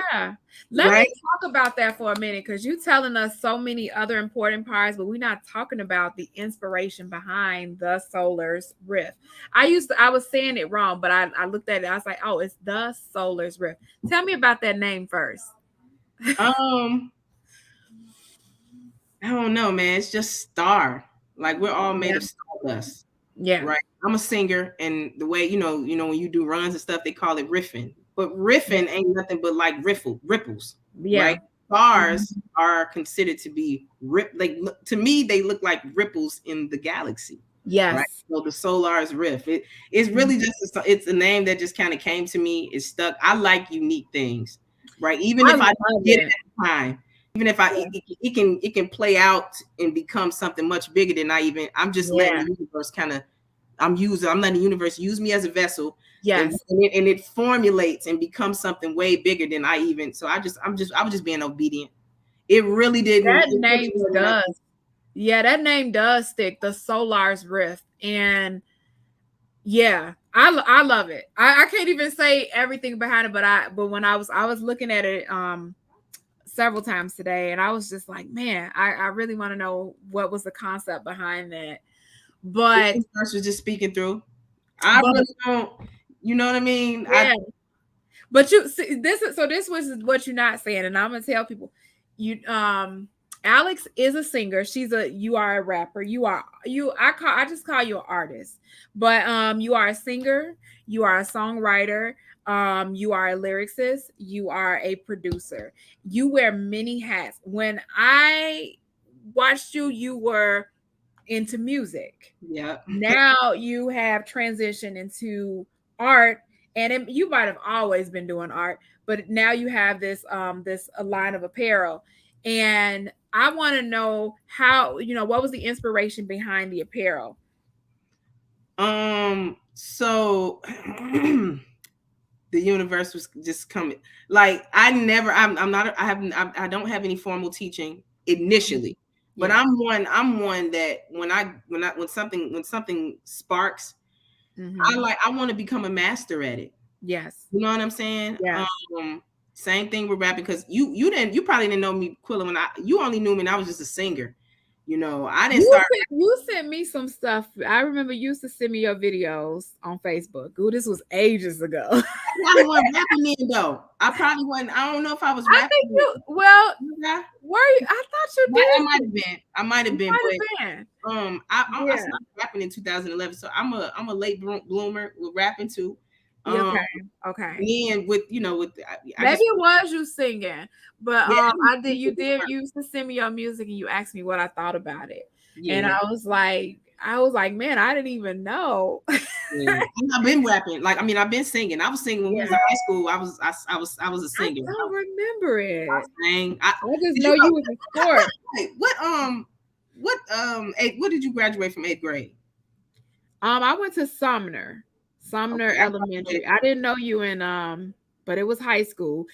Let me talk about that for a minute, because you're telling us so many other important parts, but we're not talking about the inspiration behind the Solars Riff. I was saying it wrong, but I looked at it, I was like, oh, it's the Solars Riff. Tell me about that name first. Um, I don't know, man. It's just star. Like we're all made Yeah. of stardust, Yeah. right? I'm a singer, and the way when you do runs and stuff, they call it riffing. But Yeah. riffing ain't nothing but like ripples, Yeah. right? Stars Mhm. are considered to be to me, they look like ripples in the galaxy, right? Yes. So the Solars Riff. It's Mhm. really it's a name that just kind of came to me. It's stuck. I like unique things, right? Even I if I love didn't get it it. at the time, even if Yeah. it can play out and become something much bigger than I'm just letting Yeah. the universe I'm letting the universe use me as a vessel, and Yes. it formulates and becomes something way bigger than so I was just being obedient. It really didn't That it really name wasn't nothing. does. Yeah, that name does stick. The Solars Riff. And yeah, I love it. I can't even say everything behind it, but when I was looking at it several times today, and I was just like, man, I really want to know what was the concept behind that. The But universe was just speaking through. I but really don't, you know what I mean? yeah, but you see, this was what you're not saying, and I'm gonna tell people, you Alex is a singer. You are a rapper. I just call you an artist, but you are a singer. You are a songwriter. You are a lyricist. You are a producer. You wear many hats. When I watched you, you were into music. Yeah. Now you have transitioned into art, and you might have always been doing art, but now you have this a line of apparel. And I want to know how, what was the inspiration behind the apparel? So the universe was just coming. Like I'm not I don't have any formal teaching initially, but Yeah. I'm one that when something sparks, Mm-hmm. I want to become a master at it. Yes. You know what I'm saying? Yes. Same thing with rapping, because you probably didn't know me, Quilla, you only knew me when I was just a singer. I didn't start. You sent me some stuff. I remember you used to send me your videos on Facebook. Ooh, this was ages ago. I probably wasn't rapping then though. I probably wasn't. I don't know if I was I think rapping. Yeah, were you? I thought you I might did. have been. I might have You been, might but have been. I Yeah. started rapping in 2011, so I'm a late bloomer with rapping too. Yeah, Um, okay. Okay. and with I Maybe just it was you singing, but yeah I did you did you used to send me your music and you asked me what I thought about it. And yeah. I was like, man, I didn't even know. Yeah. I've been rapping. Like, I mean, I've been singing. I was singing when we was Yeah. in high school. I was a I singer. don't remember I it. sang. I just Did know you you go? was in sport. Wait, what did you graduate from 8th grade? I went to Sumner Okay, I graduated Elementary. I didn't know you in but it was high school.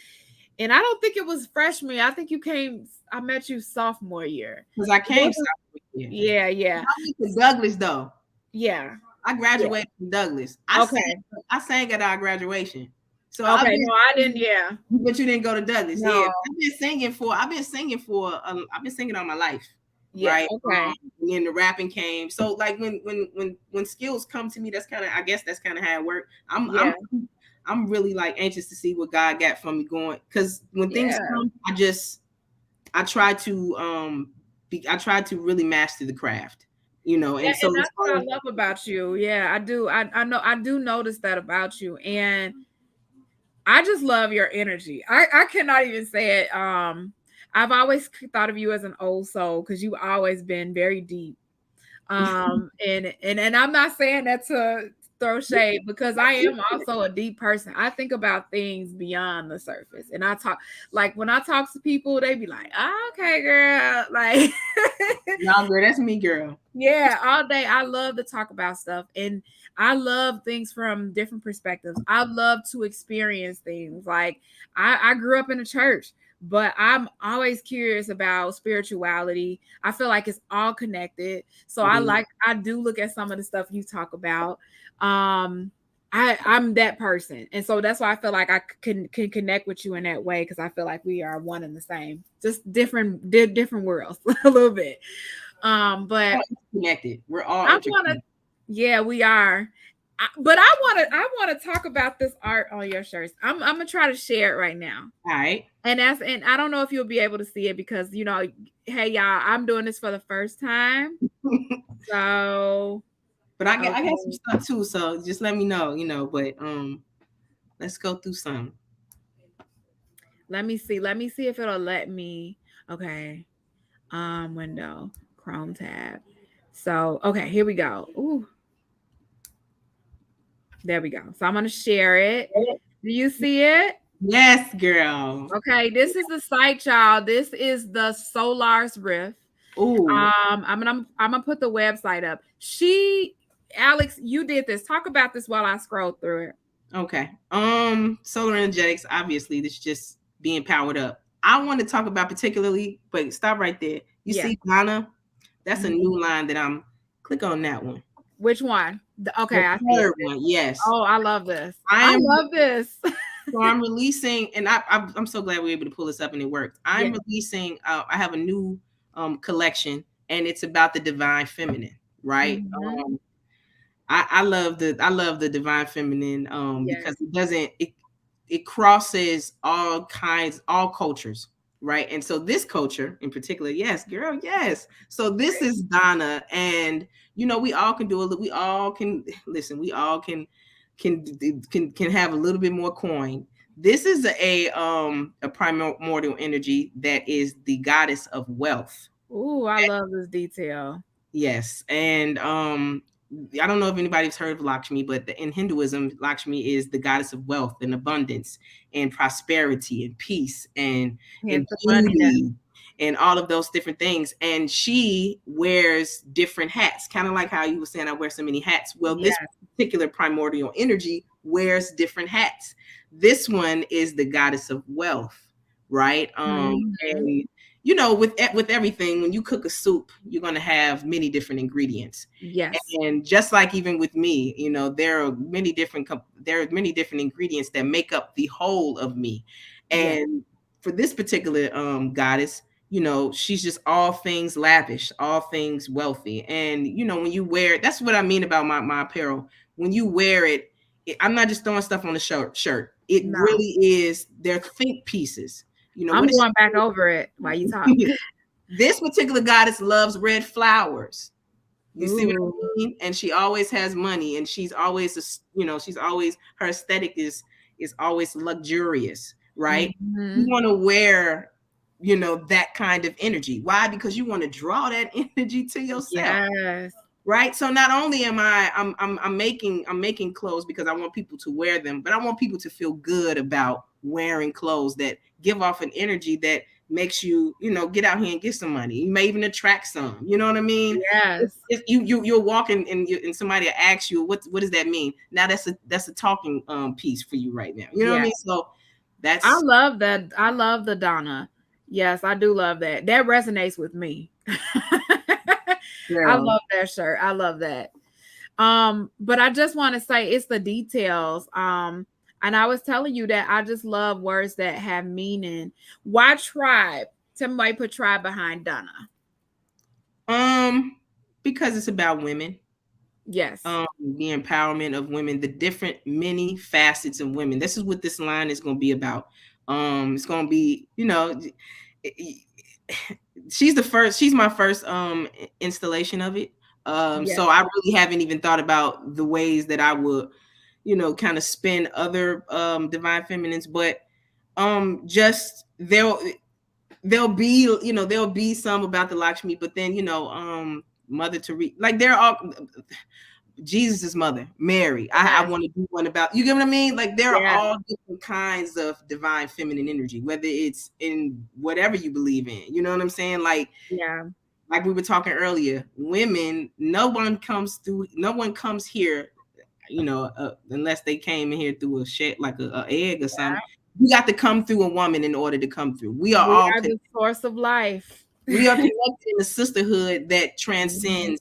And I don't think it was freshman. I met you sophomore year. because I It came wasn't- sophomore year. Yeah, yeah. I went to Douglas though. Yeah. I Yeah. graduated from Douglas. Okay. I sang at our graduation. So I've Okay. been, No, I didn't. Yeah. but you didn't go to Douglas. Yeah, No. I've been singing all my life, Yeah. right? Okay. And then the rapping came. So like when skills come to me, that's kind of, I guess that's kind of how it worked. Yeah. I'm really like anxious to see what God got from me going, because when things Yeah. come, I try to I try to really master the craft, Yeah, and so and as that's what far I as love about you. Yeah, I do. I know I do notice that about you. And I just love your energy. I cannot even say it. I've always thought of you as an old soul because you've always been very deep. And I'm not saying that to throw shade, because I am also a deep person. I think about things beyond the surface, and I talk, like when I talk to people, they be like, oh, okay, girl, like no, girl, that's me, girl. yeah, all day. I love to talk about stuff, and I love things from different perspectives. I love to experience things. Like I grew up in a church, but I'm always curious about spirituality. I feel like it's all connected. So Mhm. I do look at some of the stuff you talk about. Um I'm that person. And so that's why I feel like I can connect with you in that way, because I feel like we are one and the same. Just different worlds a little bit. But All connected. We're all I want to, interconnected. yeah, we are. But I want to talk about this art on your shirts. I'm gonna try to share it right now. All right. And I don't know if you'll be able to see it because hey y'all, I'm doing this for the first time. So But I got okay. some stuff too, so just let me know, but let's go through some. Let me see. Let me see if it'll let me. Okay. Window, Chrome tab. So, okay, here we go. Ooh. There we go. So I'm gonna share it. Do you see it? Yes, girl. Okay, this is the site, y'all. This is the Solars Riff. Ooh. I'm gonna put the website up. Alex, you did this. Talk about this while I scroll through it. Okay. Solar energetics, obviously, this is just being powered up. I want to talk about particularly, but stop right there. You see Donna? That's a new line that I'm click on that one. Which one? Okay, the I see third one. Yes. Oh, I love this. I love this. So I'm releasing, and I'm so glad we were able to pull this up and it worked. I'm releasing. I have a new collection, and it's about the divine feminine, right? Mm-hmm. I love the divine feminine because it crosses all cultures, right? And so this culture in particular, yes, girl, yes. So this is Donna, and we all can do it. We all can listen. We all can have a little bit more coin. This is a primordial energy that is the goddess of wealth. Ooh, I love this detail. Yes, and I don't know if anybody's heard of Lakshmi, but in Hinduism, Lakshmi is the goddess of wealth and abundance and prosperity and peace and beauty and all of those different things. And she wears different hats, kind of like how you were saying I wear so many hats. Well, this particular primordial energy wears different hats. This one is the goddess of wealth, right? And with everything, when you cook a soup, you're going to have many different ingredients. Yes. And just like even with me, there are many different ingredients that make up the whole of me. And for this particular goddess, she's just all things lavish, all things wealthy. And when you wear it, that's what I mean about my apparel. When you wear it, I'm not just throwing stuff on the shirt. It really is, they're think pieces. I'm going back over it while you talk. This particular goddess loves red flowers. You see what I mean? And she always has money, and she's always, her aesthetic is always luxurious, right? Mm-hmm. You want to wear, that kind of energy. Why? Because you want to draw that energy to yourself. Yes. Right. So not only am I'm making clothes because I want people to wear them, but I want people to feel good about wearing clothes that give off an energy that makes you, get out here and get some money. You may even attract some, you know what I mean? Yes. If you're walking and somebody asks you, what does that mean? Now that's a talking piece for you right now. You know what I mean? So I love that. I love the Donna. Yes, I do love that. That resonates with me. I love that shirt. I love that. But I just want to say it's the details. And I was telling you that I just love words that have meaning. Why tribe? Somebody put tribe behind Donna. Because it's about women. Yes. The empowerment of women, the many facets of women. This is what this line is going to be about. It's going to be, she's my first installation of it. So I really haven't even thought about the ways that I would, kind of spin other divine feminines, but just there'll be some about the Lakshmi, but then Mother Teresa, like they're all Jesus's mother, Mary. I want to do one about, you get what I mean? Like there are all different kinds of divine feminine energy, whether it's in whatever you believe in, you know what I'm saying? Like, like we were talking earlier, women, no one comes here, unless they came in here through a shit, like a egg or something. You got to come through a woman in order to come through. We are all the source of life. We are connected in a sisterhood that transcends,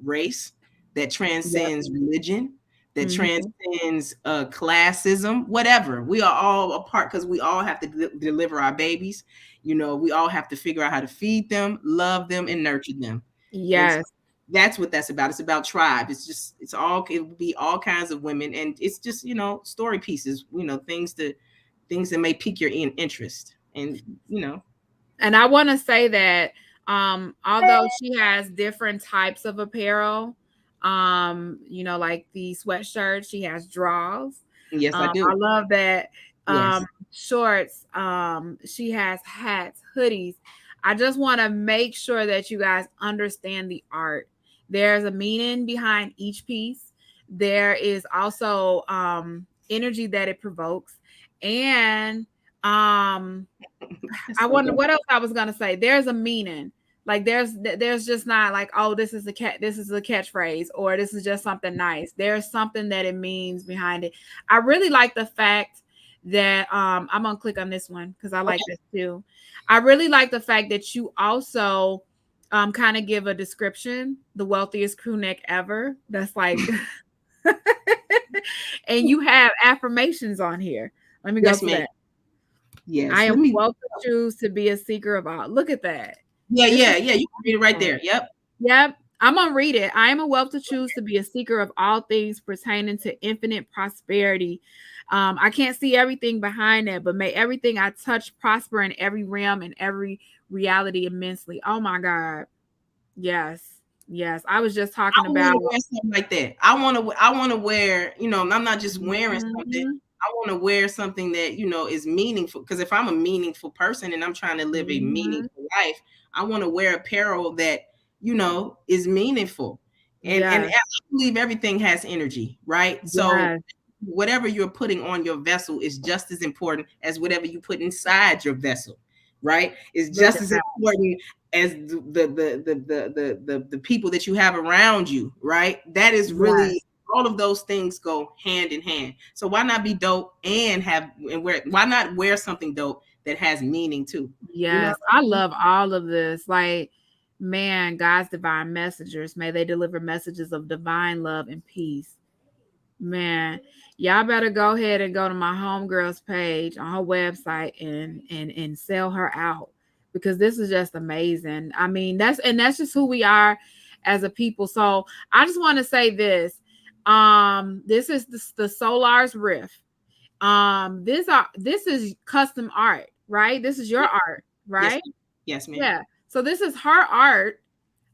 race, that transcends religion, that transcends classism, whatever. We are all a part because we all have to deliver our babies. We all have to figure out how to feed them, love them, and nurture them. Yes. That's what that's about. It's about tribe. It will be all kinds of women, and it's just, story pieces, things that may pique your interest, and And I want to say that although she has different types of apparel, like the sweatshirt, she has draws. yes, I do. I love that. Yes. Shorts, she has hats, hoodies. I just want to make sure that you guys understand the art. There's a meaning behind each piece. There is also energy that it provokes. And I wonder what else I was gonna say. There's a meaning. Like there's just not like, oh, this is a catchphrase, or this is just something nice. There's something that it means behind it. I really like the fact that I'm gonna click on this one because I like this too. I really like the fact that you also kind of give a description, the wealthiest crew neck ever. That's like and you have affirmations on here. Let me go to that. Yes. I am well to choose to be a seeker of all. Look at that. Yeah. You can read it right there. Yep. I'm going to read it. I am a wealth to choose to be a seeker of all things pertaining to infinite prosperity. I can't see everything behind that, but may everything I touch prosper in every realm and every reality immensely. Oh my God. Yes. I was just talking about something like that. I want to wear, I'm not just wearing something. I want to wear something that, is meaningful. Because if I'm a meaningful person and I'm trying to live a meaningful life, I want to wear apparel that, is meaningful. And I believe everything has energy, right? So whatever you're putting on your vessel is just as important as whatever you put inside your vessel, right? It's just as important as the people that you have around you, right? That is really all of those things go hand in hand. So why not be dope and why not wear something dope that has meaning too? Yes, I love all of this. Like, man, God's divine messengers, may they deliver messages of divine love and peace. Man, y'all better go ahead and go to my homegirl's page on her website and sell her out, because this is just amazing. I mean, that's just who we are as a people. So I just want to say this. This is the Solars Riff. This is custom art, right? This is your art, right? Yes, ma'am. Yeah. So this is her art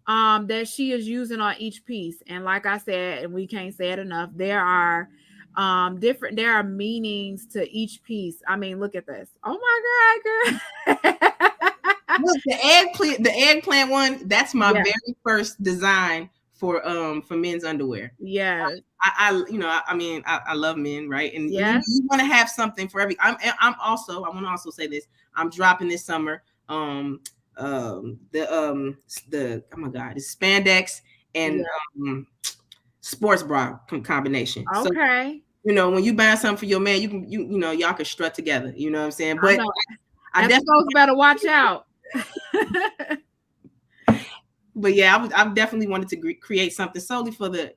that she is using on each piece. And like I said, and we can't say it enough, there are meanings to each piece. I mean, look at this. Oh my God, girl. Look, the eggplant one, that's my very first design for men's underwear. Yeah. I love men, right? And you want to have something for every. I want to also say this. I'm dropping this summer the oh my God, it's spandex and sports bra combination. Okay. So, when you buy something for your man, you can y'all can strut together. You know what I'm saying? But I definitely better watch out. But yeah, I definitely wanted to create something solely for the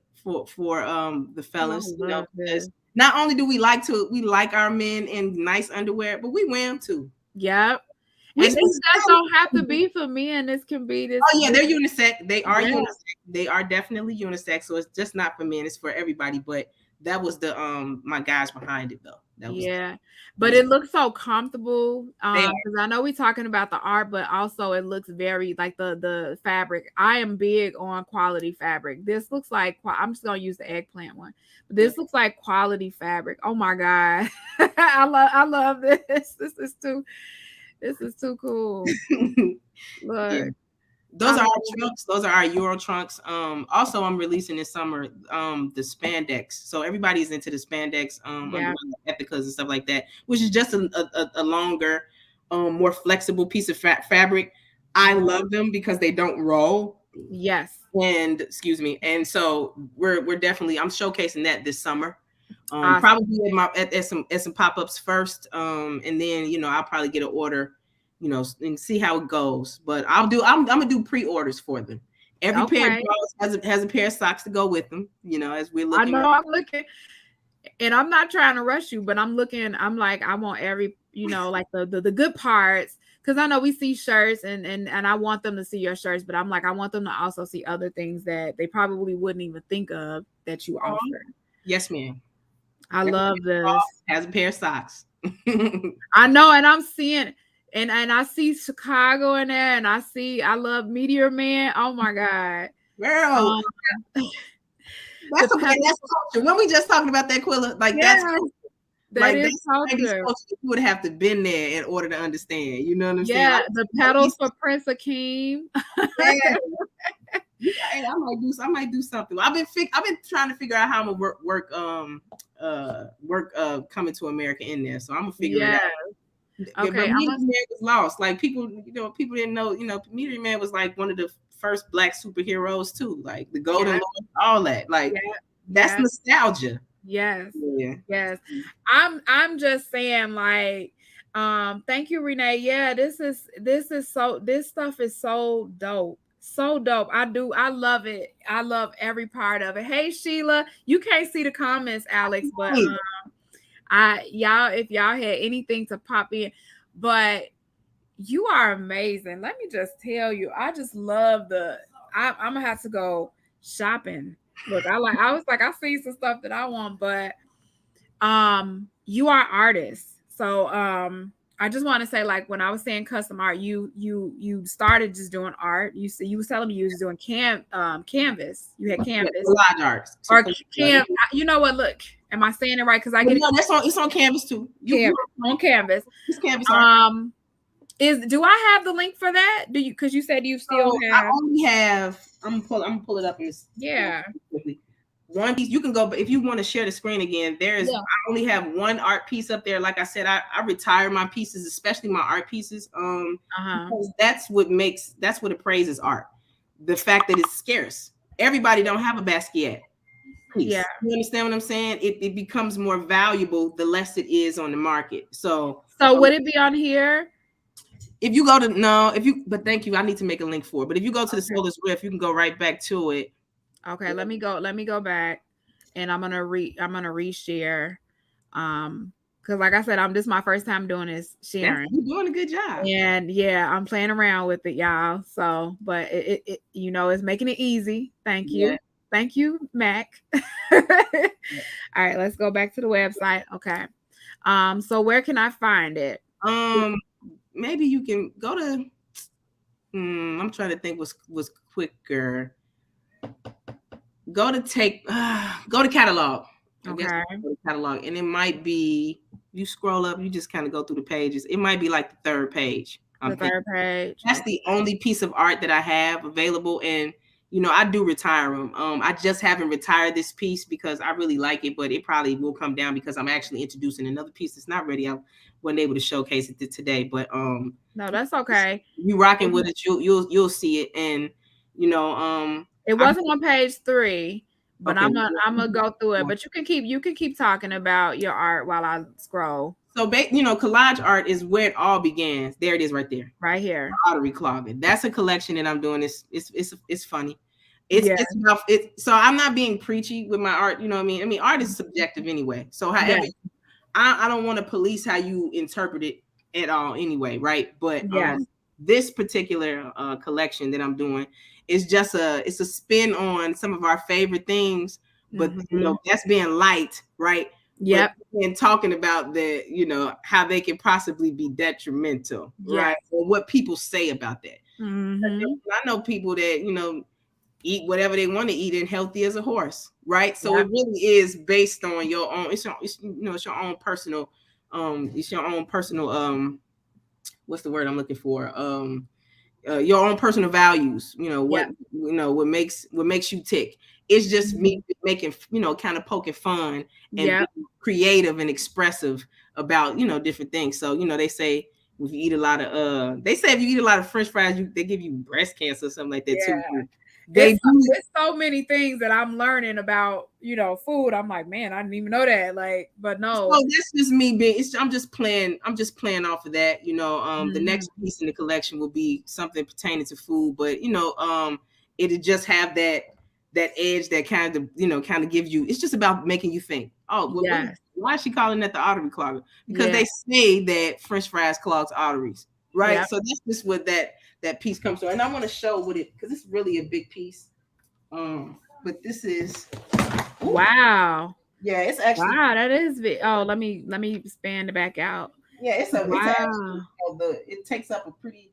fellas. Because not only do we like our men in nice underwear, but we wear them too. Yep. And this just don't have to be for men. This can be this. Oh yeah, they're unisex. They are unisex. They are definitely unisex. So it's just not for men. It's for everybody. But that was the my guys behind it though. But it looks so comfortable. Because I know we're talking about the art, but also it looks very like the fabric. I am big on quality fabric. This looks like I'm just gonna use the eggplant one. But this looks like quality fabric. Oh my God, I love this. This is too cool. Look. Those are our trunks. Those are our Euro trunks. Also, I'm releasing this summer the spandex. So everybody's into the spandex, epicas and stuff like that, which is just a longer, more flexible piece of fabric. I love them because they don't roll. Yes. And so we're definitely, I'm showcasing that this summer. Probably at some pop-ups first, and then I'll probably get an order, and see how it goes. But I'm gonna do pre-orders for them. Every pair of drawers has a pair of socks to go with them. As we're looking. I know I'm looking, and I'm not trying to rush you, but I'm looking. I'm like, I want every like the good parts because I know we see shirts and I want them to see your shirts, but I'm like, I want them to also see other things that they probably wouldn't even think of that you offer. Yes, ma'am. I love this. Has a pair of socks. I know, and I'm seeing, and I see Chicago in there, and I love Meteor Man. Oh my God, girl, that's culture. When we just talking about that, Quilla, like that's culture. That is culture. You would have to been there in order to understand. You know what I'm saying? Yeah, the pedals for Prince Akeem. I might do something. I've been trying to figure out how I'm gonna work Coming to America in there. So I'm gonna figure it out. Okay, but Meteor Man was lost. Like people didn't know. Meteor Man was like one of the first Black superheroes too. Like the Golden Lord, all that. Like that's nostalgia. Yes. Yeah. Yes. I'm just saying, like, thank you, Renee. Yeah, this stuff is so dope. So dope. I love it. I love every part of it. Hey Sheila, you can't see the comments, Alex, but if y'all had anything to pop in, but you are amazing. Let me just tell you, I just love I'm gonna have to go shopping. Look, I see some stuff that I want, but you are artists. So I just want to say, like, when I was saying custom art, you started just doing art. You was telling me you was doing canvas. You had canvas, collage art, or you know what? Look, am I saying it right? Because I get it's on canvas too. On canvas. It's canvas art. Do I have the link for that? Do you? Because you said you still have. I only have. I'm gonna pull it up in this. Yeah. Quickly. One piece you can go, but if you want to share the screen again, I only have one art piece up there. Like I said, I retire my pieces, especially my art pieces. Because that's what appraises art. The fact that it's scarce. Everybody don't have a Basquiat piece. Yeah. You understand what I'm saying? It becomes more valuable the less it is on the market. So would it be on here? If you go to but thank you. I need to make a link for it. But if you go to the Solars Riff, you can go right back to it. Okay, let me go back, and I'm gonna reshare, because like I said, this is my first time doing this sharing. You're doing a good job, and I'm playing around with it, y'all. So, but it it's making it easy. Thank you, thank you, Mac. All right, let's go back to the website. Okay, so where can I find it? Maybe you can go to. I'm trying to think was quicker. Go to catalog. Okay. Go to catalog, and it might be you scroll up. You just kind of go through the pages. It might be like the third page. Third page. That's the only piece of art that I have available, and I do retire them. I just haven't retired this piece because I really like it, but it probably will come down because I'm actually introducing another piece that's not ready. I wasn't able to showcase it today, but no, that's okay. You rocking with it, you'll see it, and it wasn't on page 3, but okay, I'm gonna go through it. But you can keep talking about your art while I scroll. So collage art is where it all began. There it is, right there, right here. Artery clogging. That's a collection that I'm doing. It's funny. It's about it. So I'm not being preachy with my art. You know what I mean? I mean, art is subjective anyway. So however, I don't want to police how you interpret it at all anyway, right? But this particular collection that I'm doing is just it's a spin on some of our favorite things, but that's being light, right? Yep. And talking about how they can possibly be detrimental, right? Or what people say about that. I know people that eat whatever they want to eat and healthy as a horse, right? So it really is based on your own. It's your own personal. It's your own personal. What's the word I'm looking for? Your own personal values. What makes you tick. It's just me making kind of poking fun and being creative and expressive about different things. So they say if you eat a lot of French fries, they give you breast cancer or something like that too. There's so many things that I'm learning about, food. I'm like, man, I didn't even know that. Like, but no. So that's just me being. I'm just playing off of that. The next piece in the collection will be something pertaining to food, but it'll just have that edge that kind of gives you. It's just about making you think. Oh, why is she calling that the artery clogger? Because they say that French fries clogs arteries. right? Yeah. So that's just what that piece comes from. And I want to show what it, because it's really a big piece. But this is, ooh, Wow. yeah, it's actually, Wow, that is big. Oh, let me expand it back out. yeah, it's actually Wow. it takes up a pretty,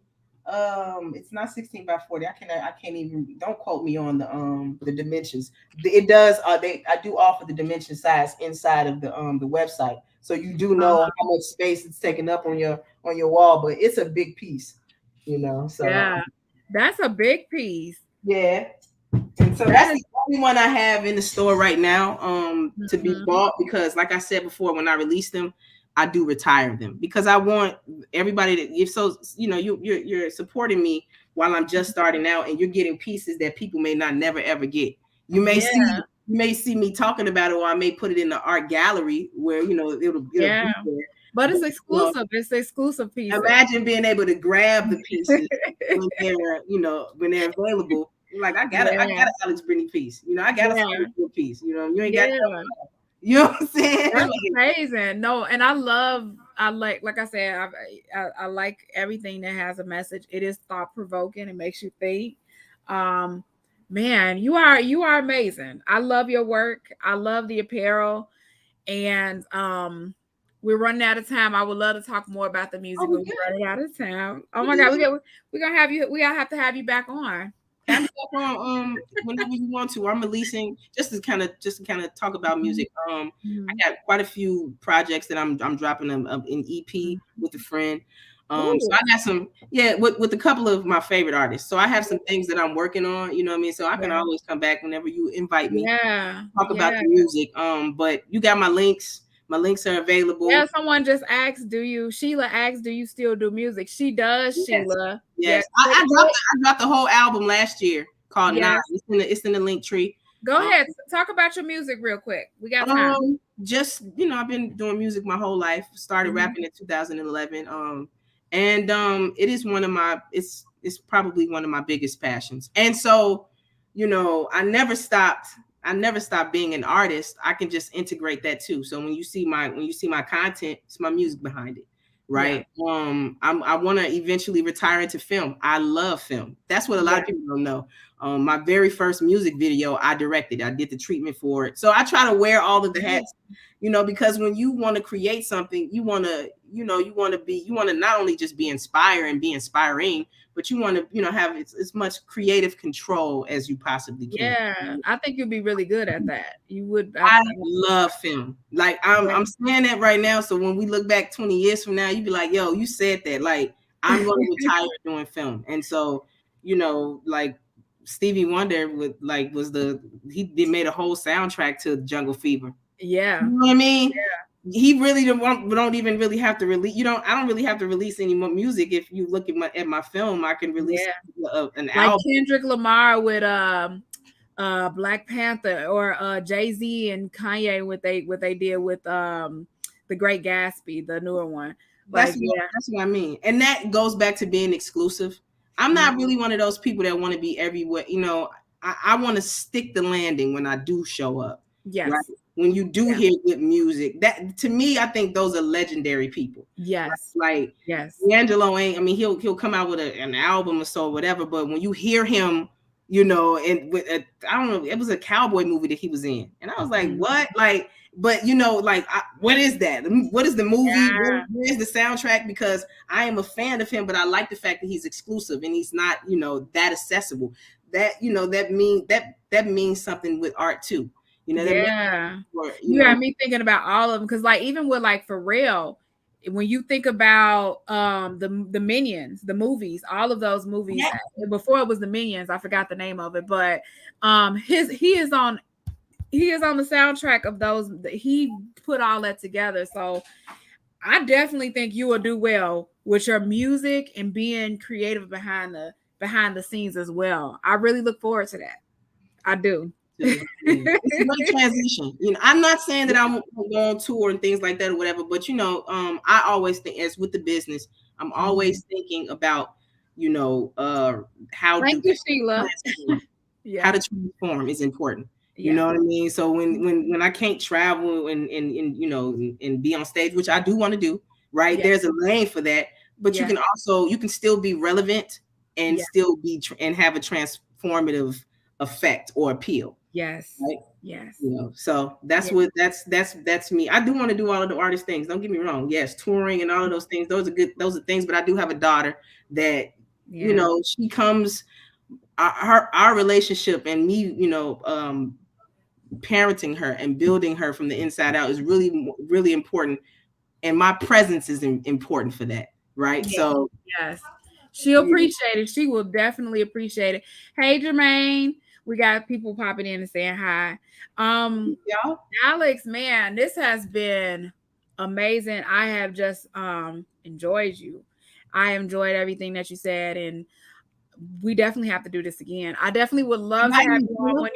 it's not 16 by 40. I can't even, don't quote me on the dimensions. It does I do offer the dimension size inside of the website, so you do know Uh, how much space it's taking up on your wall, but it's a big piece, so yeah. That's a big piece. yeah. And so That that's is the only one I have in the store right now, to be mhm. bought, because like I said before, when I release them, I do retire them, because I want everybody that, if so, you're supporting me while I'm just starting out, and you're getting pieces that people may not never ever get. You may Yeah, see you may see me talking about it, or I may put it in the art gallery where it'll yeah. be there. But But it's exclusive. It's exclusive pieces. imagine being able to grab the pieces when they're available. You're like, I Yeah. got an Alex Brittney piece. I got a Yeah. Solars Riff piece. You ain't got Yeah. you know what I'm saying? That's Like, amazing. No, and I like I said, I like everything that has a message. It is thought provoking. It makes you think. Um, man, you are amazing. I love your work. I love the apparel, and we're running out of time. I would love to talk more about the oh, music, we but we're good. running out of time. Oh We my God, good. we're gonna have you. We gotta have to have you back on. Have me back on whenever you want to. I'm releasing, just to kind of talk about Mhm. music. Mhm. I got quite a few projects that I'm dropping an EP with a friend. So Ooh, I got some, yeah, with a couple of my favorite artists. So I have some things that I'm working on. You know what I mean? So I can yeah, always come back whenever you invite me, yeah, talk about yeah. the music. But you got my links. My links are Yeah, available. someone just asked, Sheila asked, do you still do music? She does, Yes, Sheila. Yeah, yes. I dropped the whole album last year called Nine. yes. It's in the link tree. Go Um, ahead. Talk about your music real quick. We got time. just I've been doing music my whole life. Started Mhm. rapping in 2011. And it is one of my it's probably one of my biggest passions. And so, I never stopped being an artist. I can just integrate that too. So when you see my content, it's my music behind it. Yeah. Right. I want to eventually retire into film. I love film. That's what a lot Yeah. of people don't know. My very first music video I directed. I did the treatment for it. So I try to wear all of the hats, because when you want to create something, you want to not only just be inspired and be inspiring, but you want to, have as much creative control as you possibly can. Yeah. I think you'd be really good at that. You would. I love film. Like I'm, Yeah. I'm saying that right now. So when we look back 20 years from now, you'd be like, yo, you said that. Like I'm going to retire doing film. And so, like Stevie Wonder he made a whole soundtrack to Jungle Fever. Yeah. You know what I mean? He really don't even really have to release. I don't really have to release any more music. If you look at my film, I can release Yeah. an Like album. Kendrick Lamar with Black Panther, or Jay-Z and Kanye, what they did with The Great Gatsby, the newer one. That's Like, what, yeah. that's what I mean. And that goes back to being exclusive. I'm not really one of those people that want to be everywhere. I want to stick the landing when I do show up. Right. Yes. When you do Yeah. hear good music, that to me, I think those are legendary people. Yes. Like Yes. D'Angelo ain't. I mean, he'll come out with an album or so, or whatever. But when you hear him, and with I don't know, it was a cowboy movie that he was in, and I was like, Mhm. what? Like, but what is that? What is the movie? Yeah. Where is the soundtrack? Because I am a fan of him, but I like the fact that he's exclusive and he's not, that accessible. That means something with art too. That means Yeah. for, You got me thinking about all of them, because like even with like Pharrell, when you think about the Minions, the movies, all of those movies, yeah, before it was the Minions, I forgot the name of it, but he is on the soundtrack of those. He put all that together. So I definitely think you will do well with your music and being creative behind the scenes as well. I really look forward to that. I do. too. Yeah. It's a great transition. I'm not saying that I'm going to go on tour and things like that or whatever, but I always think, as with the business, I'm always thinking about, how Thank do you, Sheila. how Yeah. to transform is important. You Yeah. know what I mean? So when I can't travel and be on stage, which I do want to do, right? Yeah. There's a lane for that. but you can still be relevant and still be and have a transformative effect or appeal. Yes. Right. Yes. So that's what that's me. I do want to do all of the artist things. Don't get me wrong. Yes, touring and all of those things. Those are good. Those are things. But I do have a daughter that she comes. Our relationship and me, parenting her and building her from the inside out is really, really important. And my presence is important for that. Right. Yes. So yes, she'll appreciate it. She will definitely appreciate it. Hey, Jermaine, we got people popping in and saying hi. Y'all. Alex, man, this has been amazing. I have just enjoyed you. I enjoyed everything that you said, and we definitely have to do this again. I definitely would love to have you on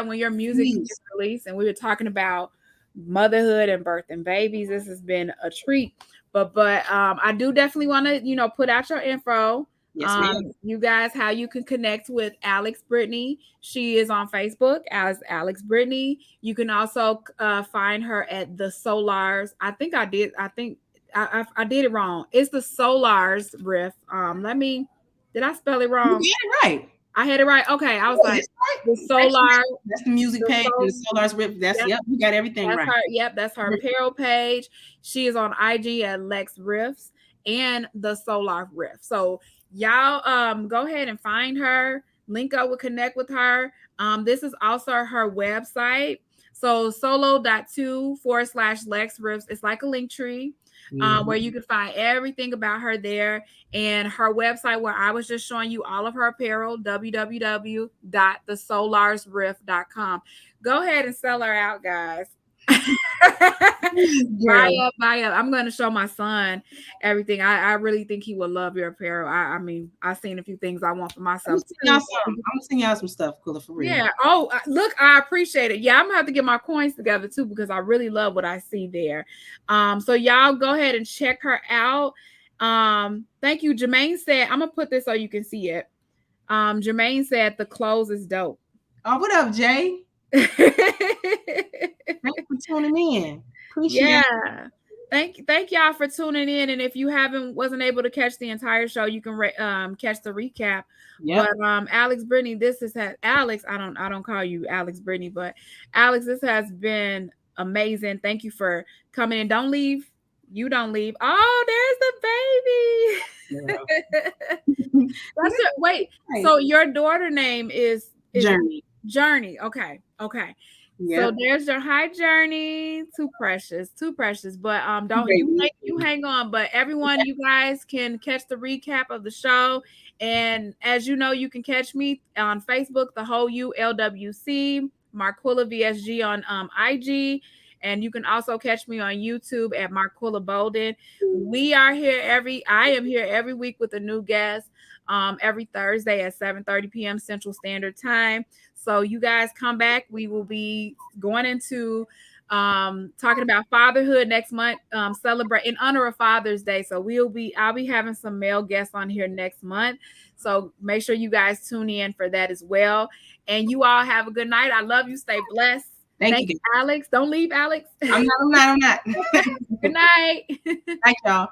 when your music is released. And we were talking about motherhood and birth and babies. This has been a treat. But I do definitely want to, put out your info. Yes, you guys, how you can connect with Alex Brittney. She is on Facebook as Alex Brittney. You can also find her at the Solars. I think I did it wrong. It's the Solars Riff. Did I spell it wrong? You had it right. I had it right. Okay. I was like, the Solar. That's the music page. The Solars Riff. That's you got everything that's right. That's her apparel page. She is on IG at Lex Riffs and the Solar Riff. So y'all go ahead and find her. Link up with connect with her. This is also her website. So solo.2/Lex Riffs. It's like a link tree. Where you can find everything about her there, and her website where I was just showing you all of her apparel, www.thesolarsriff.com. Go ahead and sell her out, guys. Buy up. I'm going to show my son everything. I really think he would love your apparel. I mean, I've seen a few things I want for myself. I'm gonna send y'all some stuff, Kula, for real. Yeah. Oh, look, I appreciate it. Yeah, I'm gonna have to get my coins together too because I really love what I see there. So y'all go ahead and check her out. Thank you. Jermaine said, I'm gonna put this so you can see it. Jermaine said the clothes is dope. Oh, what up, Jay? Thanks for tuning in. Appreciate it. Thank y'all for tuning in. And if you wasn't able to catch the entire show, you can catch the recap. Yep. But Alex Brittney, Alex. I don't call you Alex Brittney, but Alex, this has been amazing. Thank you for coming in. Don't leave. You don't leave. Oh, there's the baby. Wait. So your daughter name is Journey. Journey. Okay. Yep. So there's your hi Journey. Too precious. But don't you hang on. But everyone, you guys can catch the recap of the show. And as you know, you can catch me on Facebook, the whole ULWC, Marquilla VSG on IG. And you can also catch me on YouTube at Marquilla Bolden. I am here every week with a new guest. Every Thursday at 7:30 p.m. Central Standard Time. So you guys come back. We will be going into talking about fatherhood next month, celebrate in honor of Father's Day. So I'll be having some male guests on here next month. So make sure you guys tune in for that as well. And you all have a good night. I love you. Stay blessed. Thank you, Alex. Don't leave, Alex. I'm not. Good night. Night, y'all.